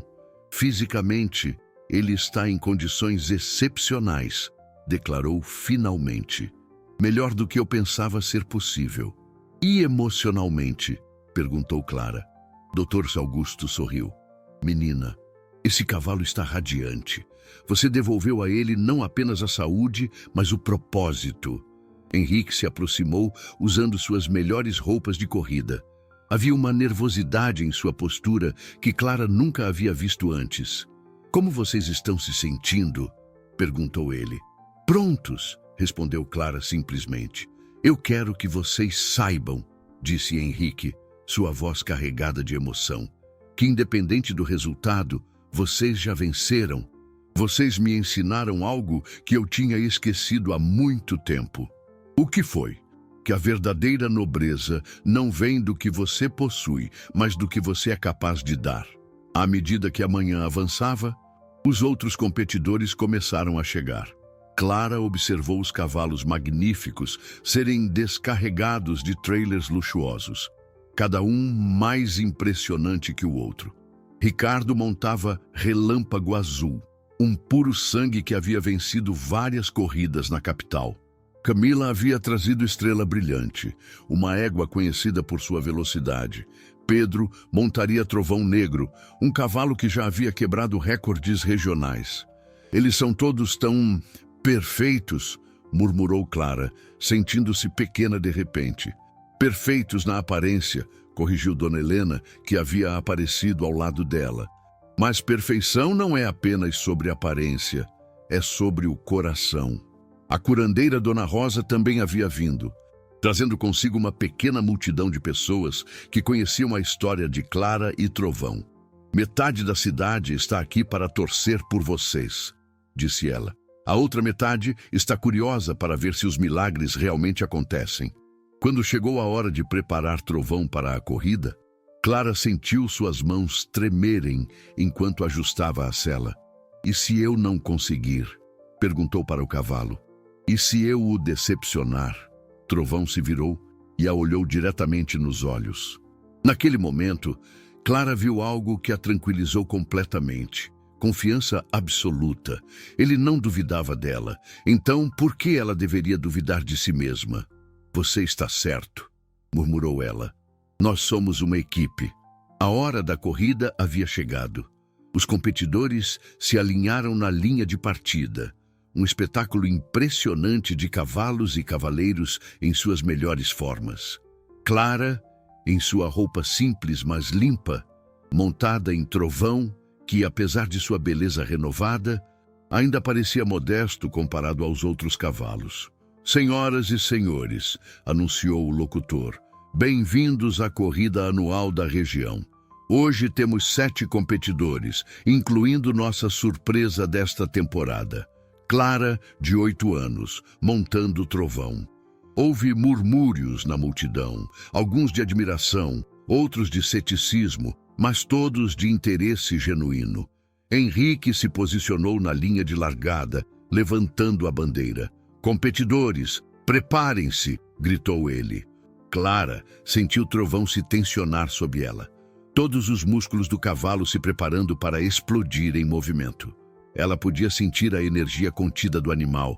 "Fisicamente, ele está em condições excepcionais", declarou finalmente. "Melhor do que eu pensava ser possível." "E emocionalmente?", perguntou Clara. Dr. Augusto sorriu. "Menina, esse cavalo está radiante. Você devolveu a ele não apenas a saúde, mas o propósito." Henrique se aproximou usando suas melhores roupas de corrida. Havia uma nervosidade em sua postura que Clara nunca havia visto antes. "Como vocês estão se sentindo?", perguntou ele. "Prontos", respondeu Clara simplesmente. "Eu quero que vocês saibam", disse Henrique, sua voz carregada de emoção, "que independente do resultado, vocês já venceram. Vocês me ensinaram algo que eu tinha esquecido há muito tempo." "O que foi?" "Que a verdadeira nobreza não vem do que você possui, mas do que você é capaz de dar." À medida que a manhã avançava, os outros competidores começaram a chegar. Clara observou os cavalos magníficos serem descarregados de trailers luxuosos, cada um mais impressionante que o outro. Ricardo montava Relâmpago Azul, um puro sangue que havia vencido várias corridas na capital. Camila havia trazido Estrela Brilhante, uma égua conhecida por sua velocidade. Pedro montaria Trovão Negro, um cavalo que já havia quebrado recordes regionais. "Eles são todos tão perfeitos", murmurou Clara, sentindo-se pequena de repente. "Perfeitos na aparência", corrigiu Dona Helena, que havia aparecido ao lado dela. "Mas perfeição não é apenas sobre aparência, é sobre o coração." A curandeira Dona Rosa também havia vindo, trazendo consigo uma pequena multidão de pessoas que conheciam a história de Clara e Trovão. Metade da cidade está aqui para torcer por vocês, disse ela. A outra metade está curiosa para ver se os milagres realmente acontecem. Quando chegou a hora de preparar Trovão para a corrida, Clara sentiu suas mãos tremerem enquanto ajustava a sela. E se eu não conseguir? Perguntou para o cavalo. E se eu o decepcionar? Trovão se virou e a olhou diretamente nos olhos. Naquele momento, Clara viu algo que a tranquilizou completamente. Confiança absoluta. Ele não duvidava dela. Então, por que ela deveria duvidar de si mesma? Você está certo, murmurou ela. Nós somos uma equipe. A hora da corrida havia chegado. Os competidores se alinharam na linha de partida. Um espetáculo impressionante de cavalos e cavaleiros em suas melhores formas. Clara, em sua roupa simples mas limpa, montada em Trovão, que, apesar de sua beleza renovada, ainda parecia modesto comparado aos outros cavalos. Senhoras e senhores, anunciou o locutor, bem-vindos à corrida anual da região. Hoje temos 7 competidores, incluindo nossa surpresa desta temporada. Clara, de 8 anos, montando Trovão. Houve murmúrios na multidão, alguns de admiração, outros de ceticismo, mas todos de interesse genuíno. Henrique se posicionou na linha de largada, levantando a bandeira. Competidores, preparem-se, gritou ele. Clara sentiu Trovão se tensionar sob ela. Todos os músculos do cavalo se preparando para explodir em movimento. Ela podia sentir a energia contida do animal.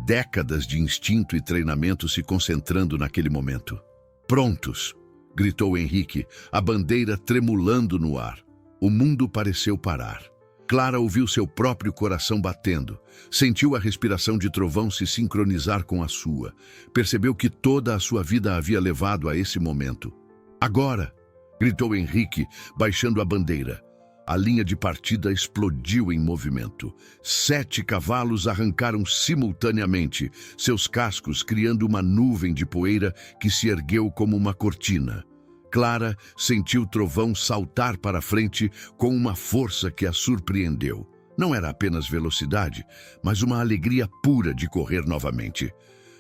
Décadas de instinto e treinamento se concentrando naquele momento. Prontos! Gritou Henrique, a bandeira tremulando no ar. O mundo pareceu parar. Clara ouviu seu próprio coração batendo. Sentiu a respiração de Trovão se sincronizar com a sua. Percebeu que toda a sua vida havia levado a esse momento. Agora! Gritou Henrique, baixando a bandeira. A linha de partida explodiu em movimento. 7 cavalos arrancaram simultaneamente, seus cascos criando uma nuvem de poeira que se ergueu como uma cortina. Clara sentiu Trovão saltar para frente com uma força que a surpreendeu. Não era apenas velocidade, mas uma alegria pura de correr novamente.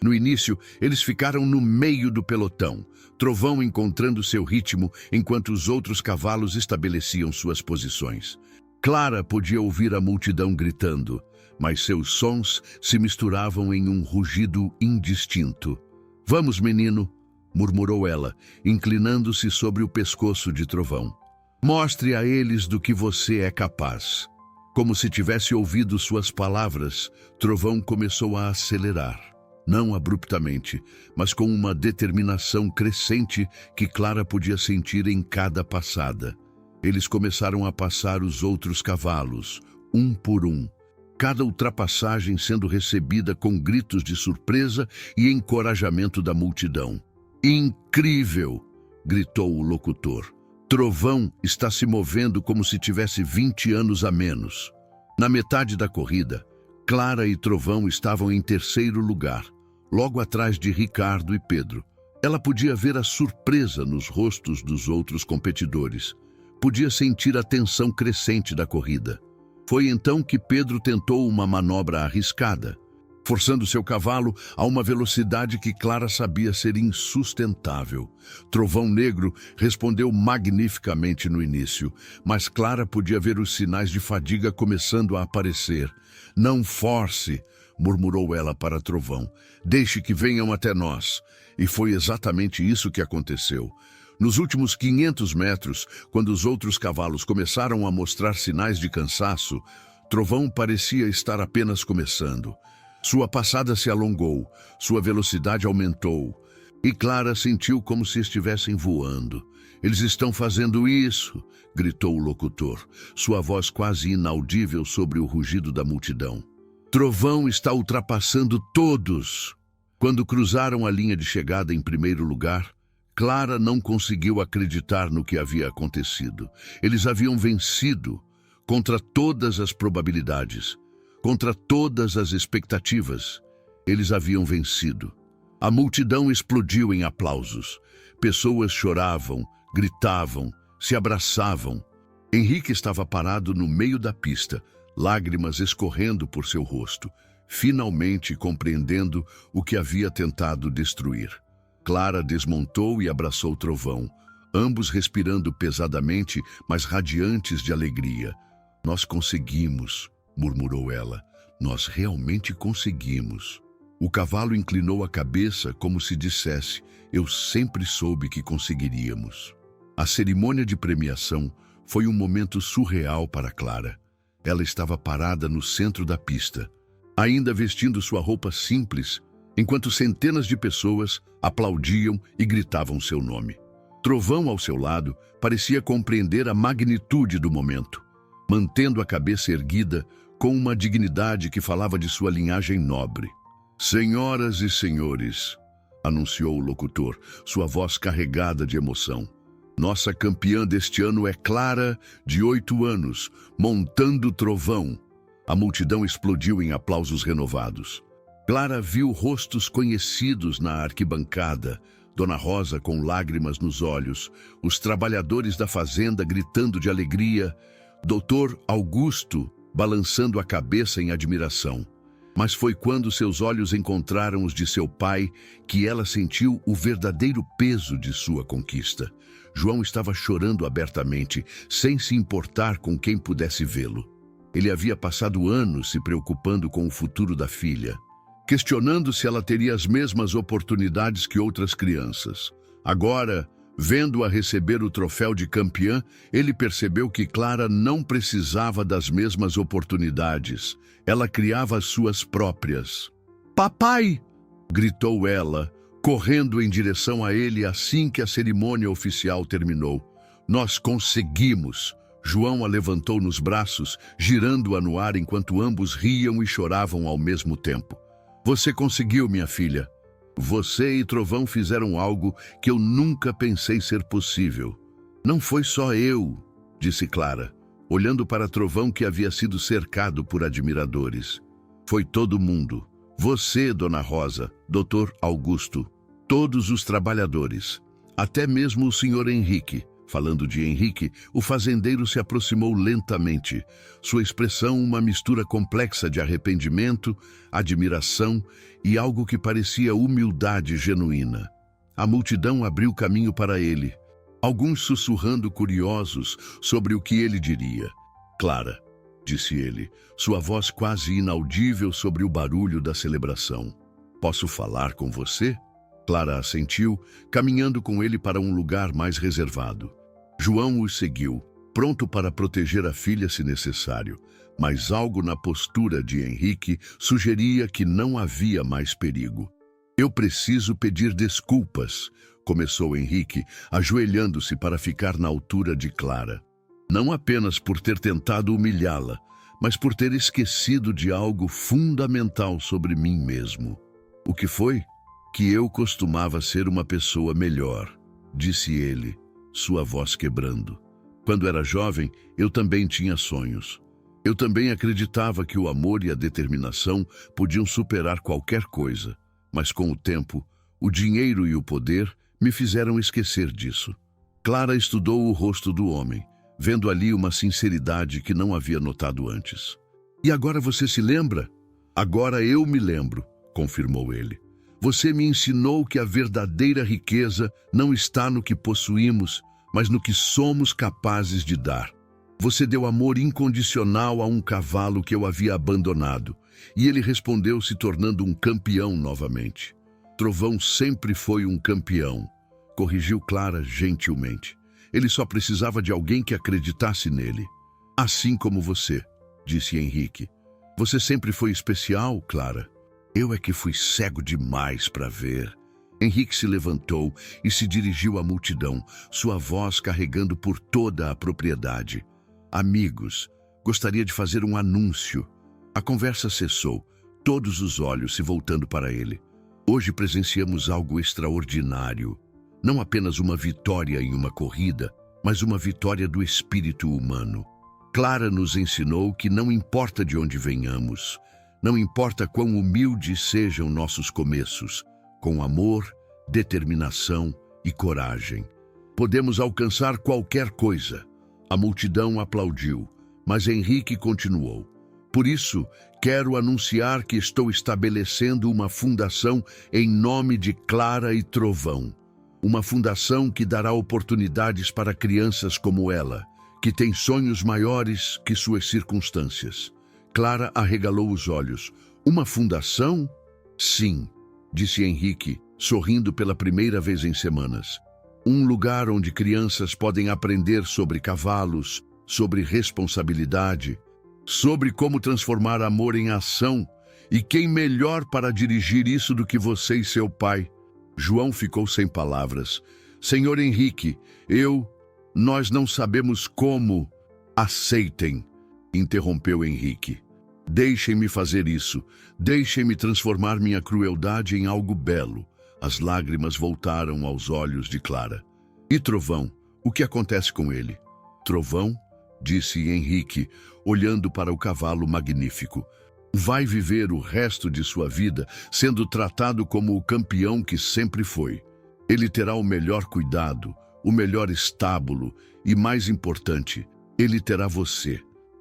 No início, eles ficaram no meio do pelotão, Trovão encontrando seu ritmo enquanto os outros cavalos estabeleciam suas posições. Clara podia ouvir a multidão gritando, mas seus sons se misturavam em um rugido indistinto. Vamos, menino, murmurou ela, inclinando-se sobre o pescoço de Trovão. Mostre a eles do que você é capaz. Como se tivesse ouvido suas palavras, Trovão começou a acelerar. Não abruptamente, mas com uma determinação crescente que Clara podia sentir em cada passada. Eles começaram a passar os outros cavalos, um por um, cada ultrapassagem sendo recebida com gritos de surpresa e encorajamento da multidão. Incrível! Gritou o locutor. Trovão está se movendo como se tivesse 20 anos a menos. Na metade da corrida, Clara e Trovão estavam em terceiro lugar, logo atrás de Ricardo e Pedro. Ela podia ver a surpresa nos rostos dos outros competidores. Podia sentir a tensão crescente da corrida. Foi então que Pedro tentou uma manobra arriscada, forçando seu cavalo a uma velocidade que Clara sabia ser insustentável. Trovão Negro respondeu magnificamente no início, mas Clara podia ver os sinais de fadiga começando a aparecer. Não force, murmurou ela para Trovão. Deixe que venham até nós. E foi exatamente isso que aconteceu. Nos últimos 500 metros, quando os outros cavalos começaram a mostrar sinais de cansaço, Trovão parecia estar apenas começando. Sua passada se alongou, sua velocidade aumentou, e Clara sentiu como se estivessem voando. Eles estão fazendo isso, gritou o locutor, sua voz quase inaudível sobre o rugido da multidão. Trovão está ultrapassando todos. Quando cruzaram a linha de chegada em primeiro lugar, Clara não conseguiu acreditar no que havia acontecido. Eles haviam vencido, contra todas as probabilidades, contra todas as expectativas. Eles haviam vencido. A multidão explodiu em aplausos. Pessoas choravam, gritavam, se abraçavam. Henrique estava parado no meio da pista, lágrimas escorrendo por seu rosto, finalmente compreendendo o que havia tentado destruir. Clara desmontou e abraçou Trovão, ambos respirando pesadamente, mas radiantes de alegria. "Nós conseguimos", murmurou ela. "Nós realmente conseguimos." O cavalo inclinou a cabeça como se dissesse: "Eu sempre soube que conseguiríamos." A cerimônia de premiação foi um momento surreal para Clara. Ela estava parada no centro da pista, ainda vestindo sua roupa simples, enquanto centenas de pessoas aplaudiam e gritavam seu nome. Trovão, ao seu lado, parecia compreender a magnitude do momento, mantendo a cabeça erguida com uma dignidade que falava de sua linhagem nobre. "Senhoras e senhores", anunciou o locutor, sua voz carregada de emoção, "nossa campeã deste ano é Clara, de 8 anos, montando Trovão." A multidão explodiu em aplausos renovados. Clara viu rostos conhecidos na arquibancada, Dona Rosa com lágrimas nos olhos, os trabalhadores da fazenda gritando de alegria, Dr. Augusto balançando a cabeça em admiração. Mas foi quando seus olhos encontraram os de seu pai que ela sentiu o verdadeiro peso de sua conquista. João estava chorando abertamente, sem se importar com quem pudesse vê-lo. Ele havia passado anos se preocupando com o futuro da filha, questionando se ela teria as mesmas oportunidades que outras crianças. Agora, vendo-a receber o troféu de campeã, ele percebeu que Clara não precisava das mesmas oportunidades. Ela criava as suas próprias. "Papai!" gritou ela, correndo em direção a ele assim que a cerimônia oficial terminou. "Nós conseguimos!" João a levantou nos braços, girando-a no ar enquanto ambos riam e choravam ao mesmo tempo. "Você conseguiu, minha filha. Você e Trovão fizeram algo que eu nunca pensei ser possível." "Não foi só eu", disse Clara, olhando para Trovão que havia sido cercado por admiradores. "Foi todo mundo. Você, Dona Rosa, Dr. Augusto, todos os trabalhadores, até mesmo o Sr. Henrique." Falando de Henrique, o fazendeiro se aproximou lentamente, sua expressão uma mistura complexa de arrependimento, admiração e algo que parecia humildade genuína. A multidão abriu caminho para ele, alguns sussurrando curiosos sobre o que ele diria. "Clara", disse ele, sua voz quase inaudível sobre o barulho da celebração. "Posso falar com você?" Clara assentiu, caminhando com ele para um lugar mais reservado. João os seguiu, pronto para proteger a filha se necessário, mas algo na postura de Henrique sugeria que não havia mais perigo. "Eu preciso pedir desculpas", começou Henrique, ajoelhando-se para ficar na altura de Clara. "Não apenas por ter tentado humilhá-la, mas por ter esquecido de algo fundamental sobre mim mesmo." "O que foi?" "Que eu costumava ser uma pessoa melhor", disse ele, sua voz quebrando. "Quando era jovem, eu também tinha sonhos. Eu também acreditava que o amor e a determinação podiam superar qualquer coisa, mas com o tempo, o dinheiro e o poder me fizeram esquecer disso." Clara estudou o rosto do homem, vendo ali uma sinceridade que não havia notado antes. "E agora você se lembra?" "Agora eu me lembro", confirmou ele. "Você me ensinou que a verdadeira riqueza não está no que possuímos, mas no que somos capazes de dar. Você deu amor incondicional a um cavalo que eu havia abandonado, e ele respondeu se tornando um campeão novamente." "Trovão sempre foi um campeão", corrigiu Clara gentilmente. "Ele só precisava de alguém que acreditasse nele." "Assim como você", disse Henrique. "Você sempre foi especial, Clara." "Eu é que fui cego demais para ver." Henrique se levantou e se dirigiu à multidão, sua voz carregando por toda a propriedade. "Amigos, gostaria de fazer um anúncio." A conversa cessou, todos os olhos se voltando para ele. "Hoje presenciamos algo extraordinário. Não apenas uma vitória em uma corrida, mas uma vitória do espírito humano. Clara nos ensinou que não importa de onde venhamos, não importa quão humildes sejam nossos começos, com amor, determinação e coragem, podemos alcançar qualquer coisa. A multidão aplaudiu, mas Henrique continuou. Por isso, quero anunciar que estou estabelecendo uma fundação em nome de Clara e Trovão. Uma fundação que dará oportunidades para crianças como ela, que têm sonhos maiores que suas circunstâncias. Clara arregalou os olhos. Uma fundação? Sim, disse Henrique, sorrindo pela primeira vez em semanas. Um lugar onde crianças podem aprender sobre cavalos, sobre responsabilidade, sobre como transformar amor em ação. E quem melhor para dirigir isso do que você e seu pai? João ficou sem palavras. Senhor Henrique, nós não sabemos como. Aceitem, interrompeu Henrique. Deixem-me fazer isso. Deixem-me transformar minha crueldade em algo belo. As lágrimas voltaram aos olhos de Clara. E Trovão, o que acontece com ele? Trovão, disse Henrique, olhando para o cavalo magnífico, vai viver o resto de sua vida sendo tratado como o campeão que sempre foi. Ele terá o melhor cuidado, o melhor estábulo e, mais importante, ele terá você.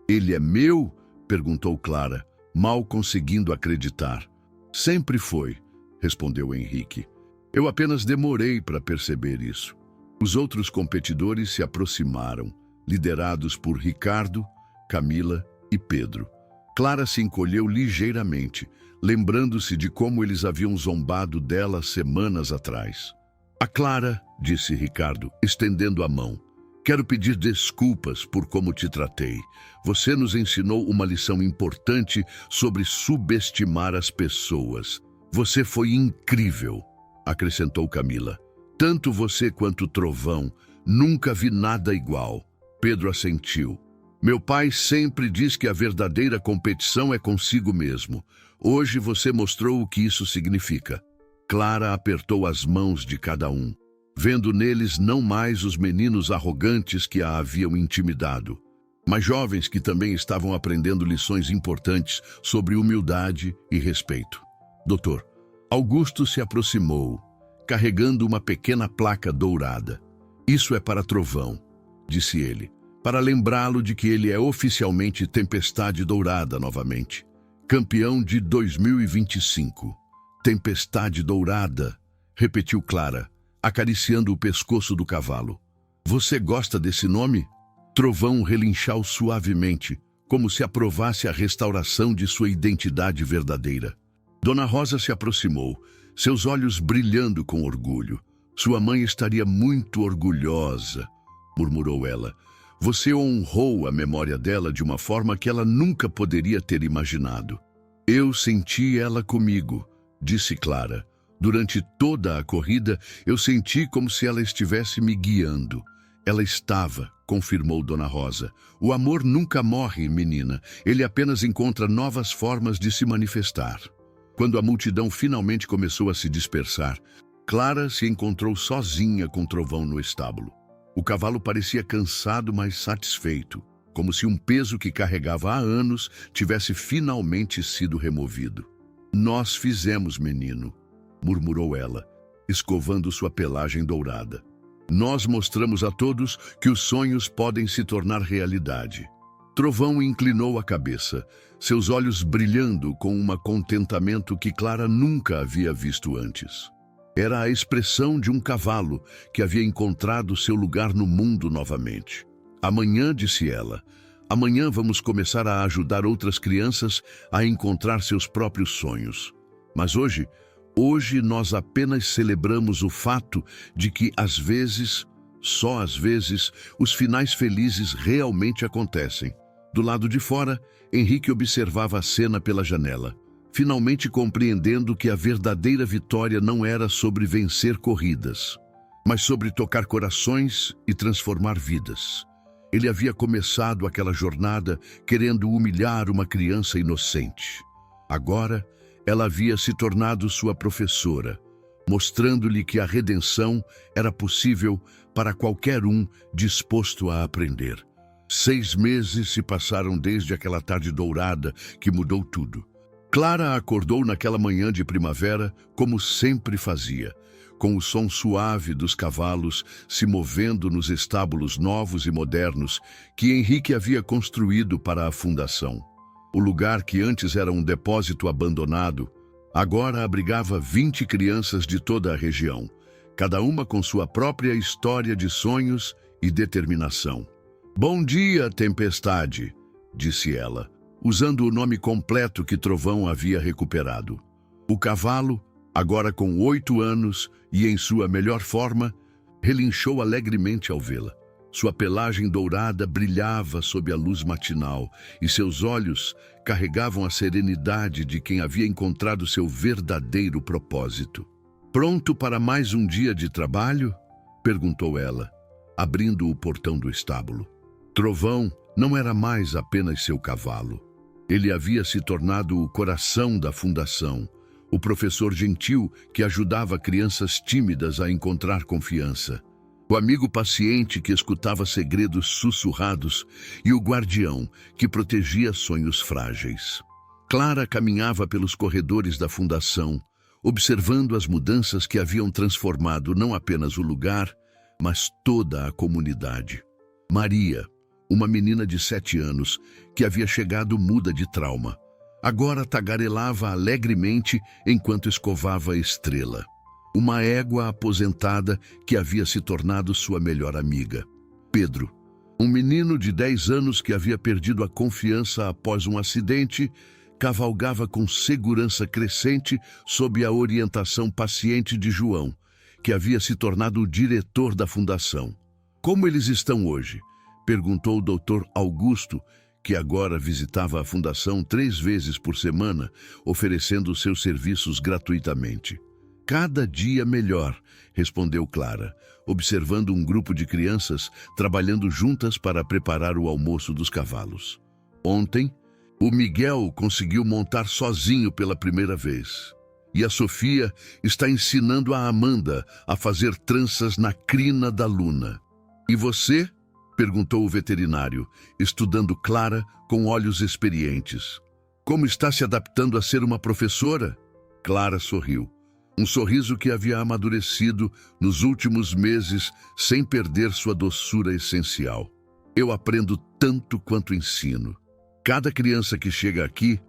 Ele é meu? Perguntou Clara, mal conseguindo acreditar. Sempre foi, respondeu Henrique. Eu apenas demorei para perceber isso. Os outros competidores se aproximaram, liderados por Ricardo, Camila e Pedro. Clara se encolheu ligeiramente, lembrando-se de como eles haviam zombado dela semanas atrás. A Clara, disse Ricardo, estendendo a mão. Quero pedir desculpas por como te tratei. Você nos ensinou uma lição importante sobre subestimar as pessoas. Você foi incrível, acrescentou Camila. Tanto você quanto Trovão, nunca vi nada igual. Pedro assentiu. Meu pai sempre diz que a verdadeira competição é consigo mesmo. Hoje você mostrou o que isso significa. Clara apertou as mãos de cada um, vendo neles não mais os meninos arrogantes que a haviam intimidado, mas jovens que também estavam aprendendo lições importantes sobre humildade e respeito. Doutor, Augusto se aproximou, carregando uma pequena placa dourada. Isso é para Trovão, disse ele, para lembrá-lo de que ele é oficialmente Tempestade Dourada novamente. Campeão de 2025. Tempestade Dourada, repetiu Clara, acariciando o pescoço do cavalo. Você gosta desse nome? Trovão relinchou suavemente, como se aprovasse a restauração de sua identidade verdadeira. Dona Rosa se aproximou, seus olhos brilhando com orgulho. Sua mãe estaria muito orgulhosa, murmurou ela. Você honrou a memória dela de uma forma que ela nunca poderia ter imaginado. Eu senti ela comigo, disse Clara. Durante toda a corrida, eu senti como se ela estivesse me guiando. Ela estava, confirmou Dona Rosa. O amor nunca morre, menina. Ele apenas encontra novas formas de se manifestar. Quando a multidão finalmente começou a se dispersar, Clara se encontrou sozinha com Trovão no estábulo. O cavalo parecia cansado, mas satisfeito, como se um peso que carregava há anos tivesse finalmente sido removido. Nós fizemos, menino, murmurou ela, escovando sua pelagem dourada. Nós mostramos a todos que os sonhos podem se tornar realidade. Trovão inclinou a cabeça, seus olhos brilhando com um contentamento que Clara nunca havia visto antes. Era a expressão de um cavalo que havia encontrado seu lugar no mundo novamente. Amanhã, disse ela, amanhã vamos começar a ajudar outras crianças a encontrar seus próprios sonhos. Mas hoje nós apenas celebramos o fato de que, às vezes, só às vezes, os finais felizes realmente acontecem. Do lado de fora, Henrique observava a cena pela janela, finalmente compreendendo que a verdadeira vitória não era sobre vencer corridas, mas sobre tocar corações e transformar vidas. Ele havia começado aquela jornada querendo humilhar uma criança inocente. Agora, ela havia se tornado sua professora, mostrando-lhe que a redenção era possível para qualquer um disposto a aprender. 6 meses se passaram desde aquela tarde dourada que mudou tudo. Clara acordou naquela manhã de primavera como sempre fazia, com o som suave dos cavalos se movendo nos estábulos novos e modernos que Henrique havia construído para a fundação. O lugar que antes era um depósito abandonado, agora abrigava 20 crianças de toda a região, cada uma com sua própria história de sonhos e determinação. "Bom dia, Tempestade", disse ela, usando o nome completo que Trovão havia recuperado. O cavalo, agora com 8 anos e em sua melhor forma, relinchou alegremente ao vê-la. Sua pelagem dourada brilhava sob a luz matinal e seus olhos carregavam a serenidade de quem havia encontrado seu verdadeiro propósito. "Pronto para mais um dia de trabalho?", perguntou ela, abrindo o portão do estábulo. Trovão não era mais apenas seu cavalo. Ele havia se tornado o coração da fundação, o professor gentil que ajudava crianças tímidas a encontrar confiança, o amigo paciente que escutava segredos sussurrados e o guardião que protegia sonhos frágeis. Clara caminhava pelos corredores da fundação, observando as mudanças que haviam transformado não apenas o lugar, mas toda a comunidade. Maria, uma menina de 7 anos que havia chegado muda de trauma, agora tagarelava alegremente enquanto escovava a estrela. Uma égua aposentada que havia se tornado sua melhor amiga. Pedro, um menino de 10 anos que havia perdido a confiança após um acidente, cavalgava com segurança crescente sob a orientação paciente de João, que havia se tornado o diretor da fundação. "Como eles estão hoje?", perguntou o Dr. Augusto, que agora visitava a fundação 3 vezes por semana, oferecendo seus serviços gratuitamente. "Cada dia melhor", respondeu Clara, observando um grupo de crianças trabalhando juntas para preparar o almoço dos cavalos. "Ontem, o Miguel conseguiu montar sozinho pela primeira vez. E a Sofia está ensinando a Amanda a fazer tranças na crina da Luna. E você?", perguntou o veterinário, estudando Clara com olhos experientes. "Como está se adaptando a ser uma professora?" Clara sorriu. Um sorriso que havia amadurecido nos últimos meses sem perder sua doçura essencial. "Eu aprendo tanto quanto ensino. Cada criança que chega aqui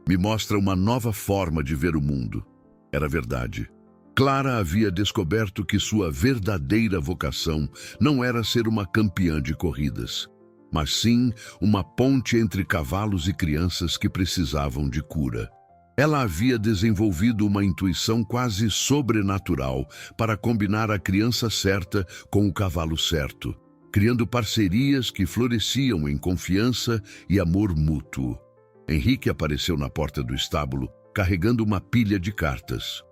me mostra uma nova forma de ver o mundo." Era verdade. Clara havia descoberto que sua verdadeira vocação não era ser uma campeã de corridas, mas sim uma ponte entre cavalos e crianças que precisavam de cura. Ela havia desenvolvido uma intuição quase sobrenatural para combinar a criança certa com o cavalo certo, criando parcerias que floresciam em confiança e amor mútuo. Henrique apareceu na porta do estábulo, carregando uma pilha de cartas.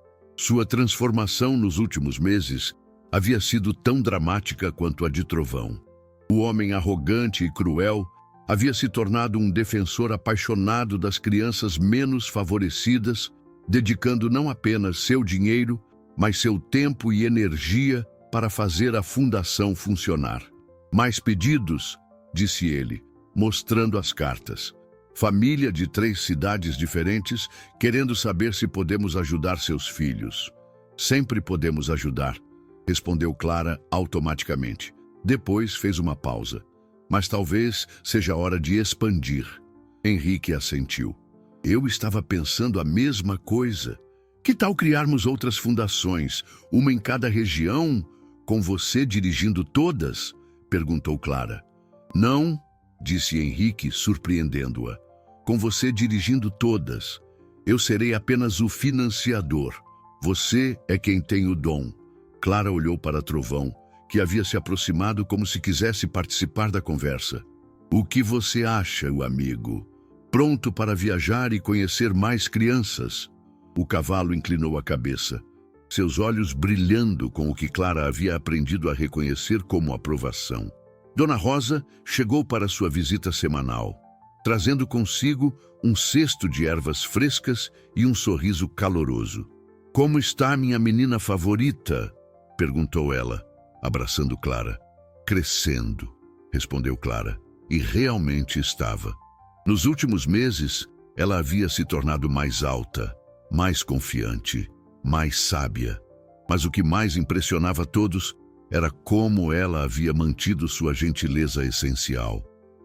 Sua transformação nos últimos meses havia sido tão dramática quanto a de Trovão. O homem arrogante e cruel havia se tornado um defensor apaixonado das crianças menos favorecidas, dedicando não apenas seu dinheiro, mas seu tempo e energia para fazer a fundação funcionar. "Mais pedidos?", disse ele, mostrando as cartas. "Família de 3 cidades diferentes, querendo saber se podemos ajudar seus filhos." "Sempre podemos ajudar", respondeu Clara automaticamente. Depois fez uma pausa. "Mas talvez seja hora de expandir." Henrique assentiu. "Eu estava pensando a mesma coisa. Que tal criarmos outras fundações, uma em cada região, com você dirigindo todas?", perguntou Clara. "Não", disse Henrique, surpreendendo-a. "Com você dirigindo todas. Eu serei apenas o financiador. Você é quem tem o dom." Clara olhou para Trovão, que havia se aproximado como se quisesse participar da conversa. "O que você acha, o amigo? Pronto para viajar e conhecer mais crianças?" O cavalo inclinou a cabeça, seus olhos brilhando com o que Clara havia aprendido a reconhecer como aprovação. Dona Rosa chegou para sua visita semanal, trazendo consigo um cesto de ervas frescas e um sorriso caloroso. "Como está minha menina favorita?", perguntou ela, abraçando Clara. "Crescendo", respondeu Clara, e realmente estava. Nos últimos meses, Ela havia se tornado mais alta, mais confiante, mais sábia. Mas o que mais impressionava a todos era como ela havia mantido sua gentileza essencial,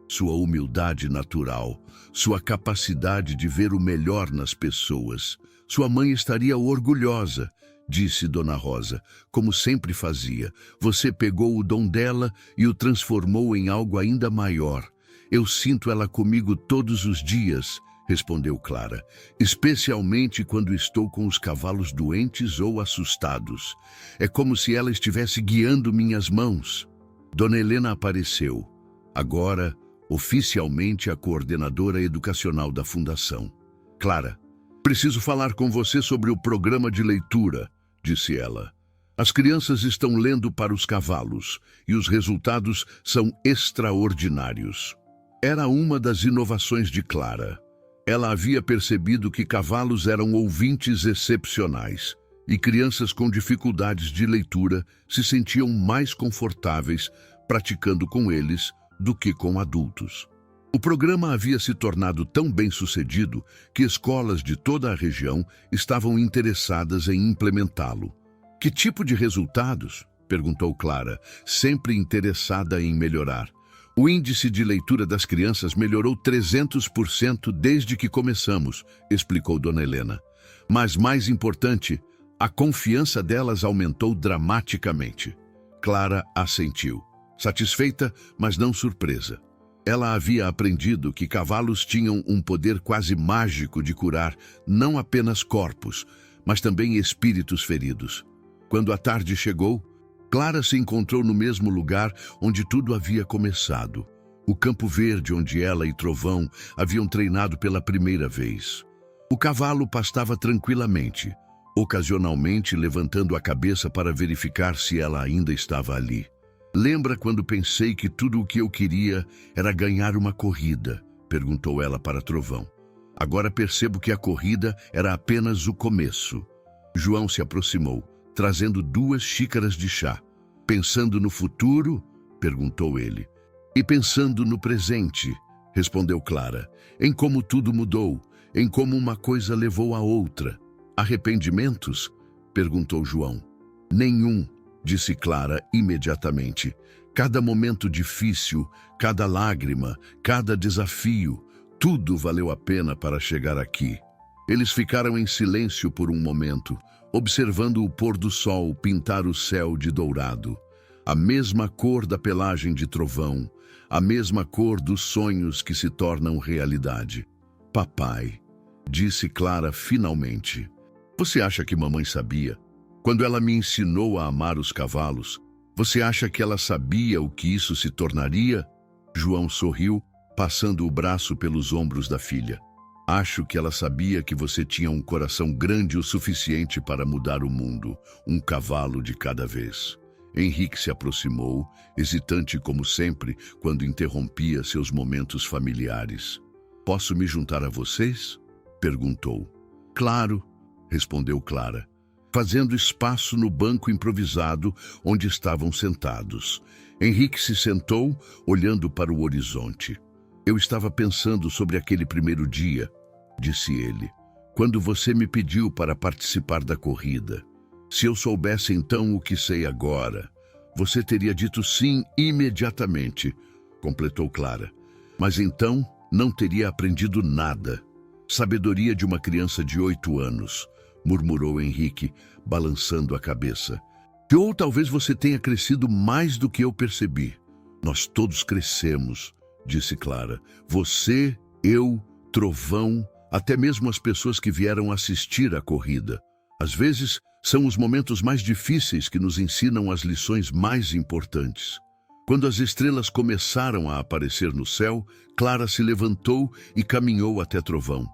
sua humildade natural, sua capacidade de ver o melhor nas pessoas. Sua mãe estaria orgulhosa, disse Dona Rosa, como sempre fazia. Você pegou o dom dela e o transformou em algo ainda maior. Eu sinto ela comigo todos os dias, respondeu Clara, especialmente quando estou com os cavalos doentes ou assustados. É como se ela estivesse guiando minhas mãos. Dona Helena apareceu, agora oficialmente a coordenadora educacional da fundação. Clara, preciso falar com você sobre o programa de leitura, disse ela. As crianças estão lendo para os cavalos e os resultados são extraordinários. Era uma das inovações de Clara. Ela havia percebido que cavalos eram ouvintes excepcionais e crianças com dificuldades de leitura se sentiam mais confortáveis praticando com eles do que com adultos. O programa havia se tornado tão bem-sucedido que escolas de toda a região estavam interessadas em implementá-lo. Que tipo de resultados? Perguntou Clara, sempre interessada em melhorar. O índice de leitura das crianças melhorou 300% desde que começamos, explicou Dona Helena. Mas mais importante, a confiança delas aumentou dramaticamente. Clara assentiu, satisfeita, mas não surpresa. Ela havia aprendido que cavalos tinham um poder quase mágico de curar não apenas corpos, mas também espíritos feridos. Quando a tarde chegou, Clara se encontrou no mesmo lugar onde tudo havia começado. O campo verde onde ela e Trovão haviam treinado pela primeira vez. O cavalo pastava tranquilamente, ocasionalmente levantando a cabeça para verificar se ela ainda estava ali. Lembra quando pensei que tudo o que eu queria era ganhar uma corrida? Perguntou ela para Trovão. Agora percebo que a corrida era apenas o começo. João se aproximou, trazendo 2 xícaras de chá. Pensando no futuro? Perguntou ele. E pensando no presente, respondeu Clara, em como tudo mudou, em como uma coisa levou a outra. Arrependimentos? Perguntou João. Nenhum, disse Clara imediatamente. Cada momento difícil, cada lágrima, cada desafio, tudo valeu a pena para chegar aqui. Eles ficaram em silêncio por um momento, observando o pôr do sol pintar o céu de dourado. A mesma cor da pelagem de Trovão, a mesma cor dos sonhos que se tornam realidade. Papai, disse Clara finalmente. Você acha que mamãe sabia? Quando ela me ensinou a amar os cavalos, você acha que ela sabia o que isso se tornaria? João sorriu, passando o braço pelos ombros da filha. Acho que ela sabia que você tinha um coração grande o suficiente para mudar o mundo, um cavalo de cada vez. Henrique se aproximou, hesitante como sempre, quando interrompia seus momentos familiares. Posso me juntar a vocês? Perguntou. Claro, respondeu Clara, fazendo espaço no banco improvisado onde estavam sentados. Henrique se sentou, olhando para o horizonte. Eu estava pensando sobre aquele primeiro dia, disse ele, quando você me pediu para participar da corrida. Se eu soubesse então o que sei agora, você teria dito sim imediatamente, completou Clara. Mas então não teria aprendido nada. Sabedoria de uma criança de 8 anos, murmurou Henrique, balançando a cabeça. Ou talvez você tenha crescido mais do que eu percebi. Nós todos crescemos, disse Clara. Você, eu, Trovão, até mesmo as pessoas que vieram assistir à corrida. Às vezes, são os momentos mais difíceis que nos ensinam as lições mais importantes. Quando as estrelas começaram a aparecer no céu, Clara se levantou e caminhou até Trovão.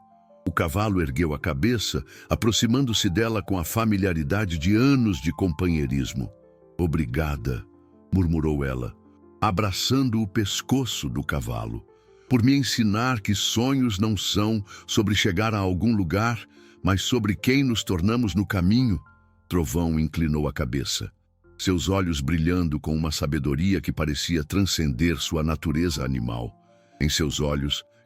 O cavalo ergueu a cabeça, aproximando-se dela com a familiaridade de anos de companheirismo. Obrigada, murmurou ela, abraçando o pescoço do cavalo, por me ensinar que sonhos não são sobre chegar a algum lugar, mas sobre quem nos tornamos no caminho. Trovão inclinou a cabeça, seus olhos brilhando com uma sabedoria que parecia transcender sua natureza animal. Em seus olhos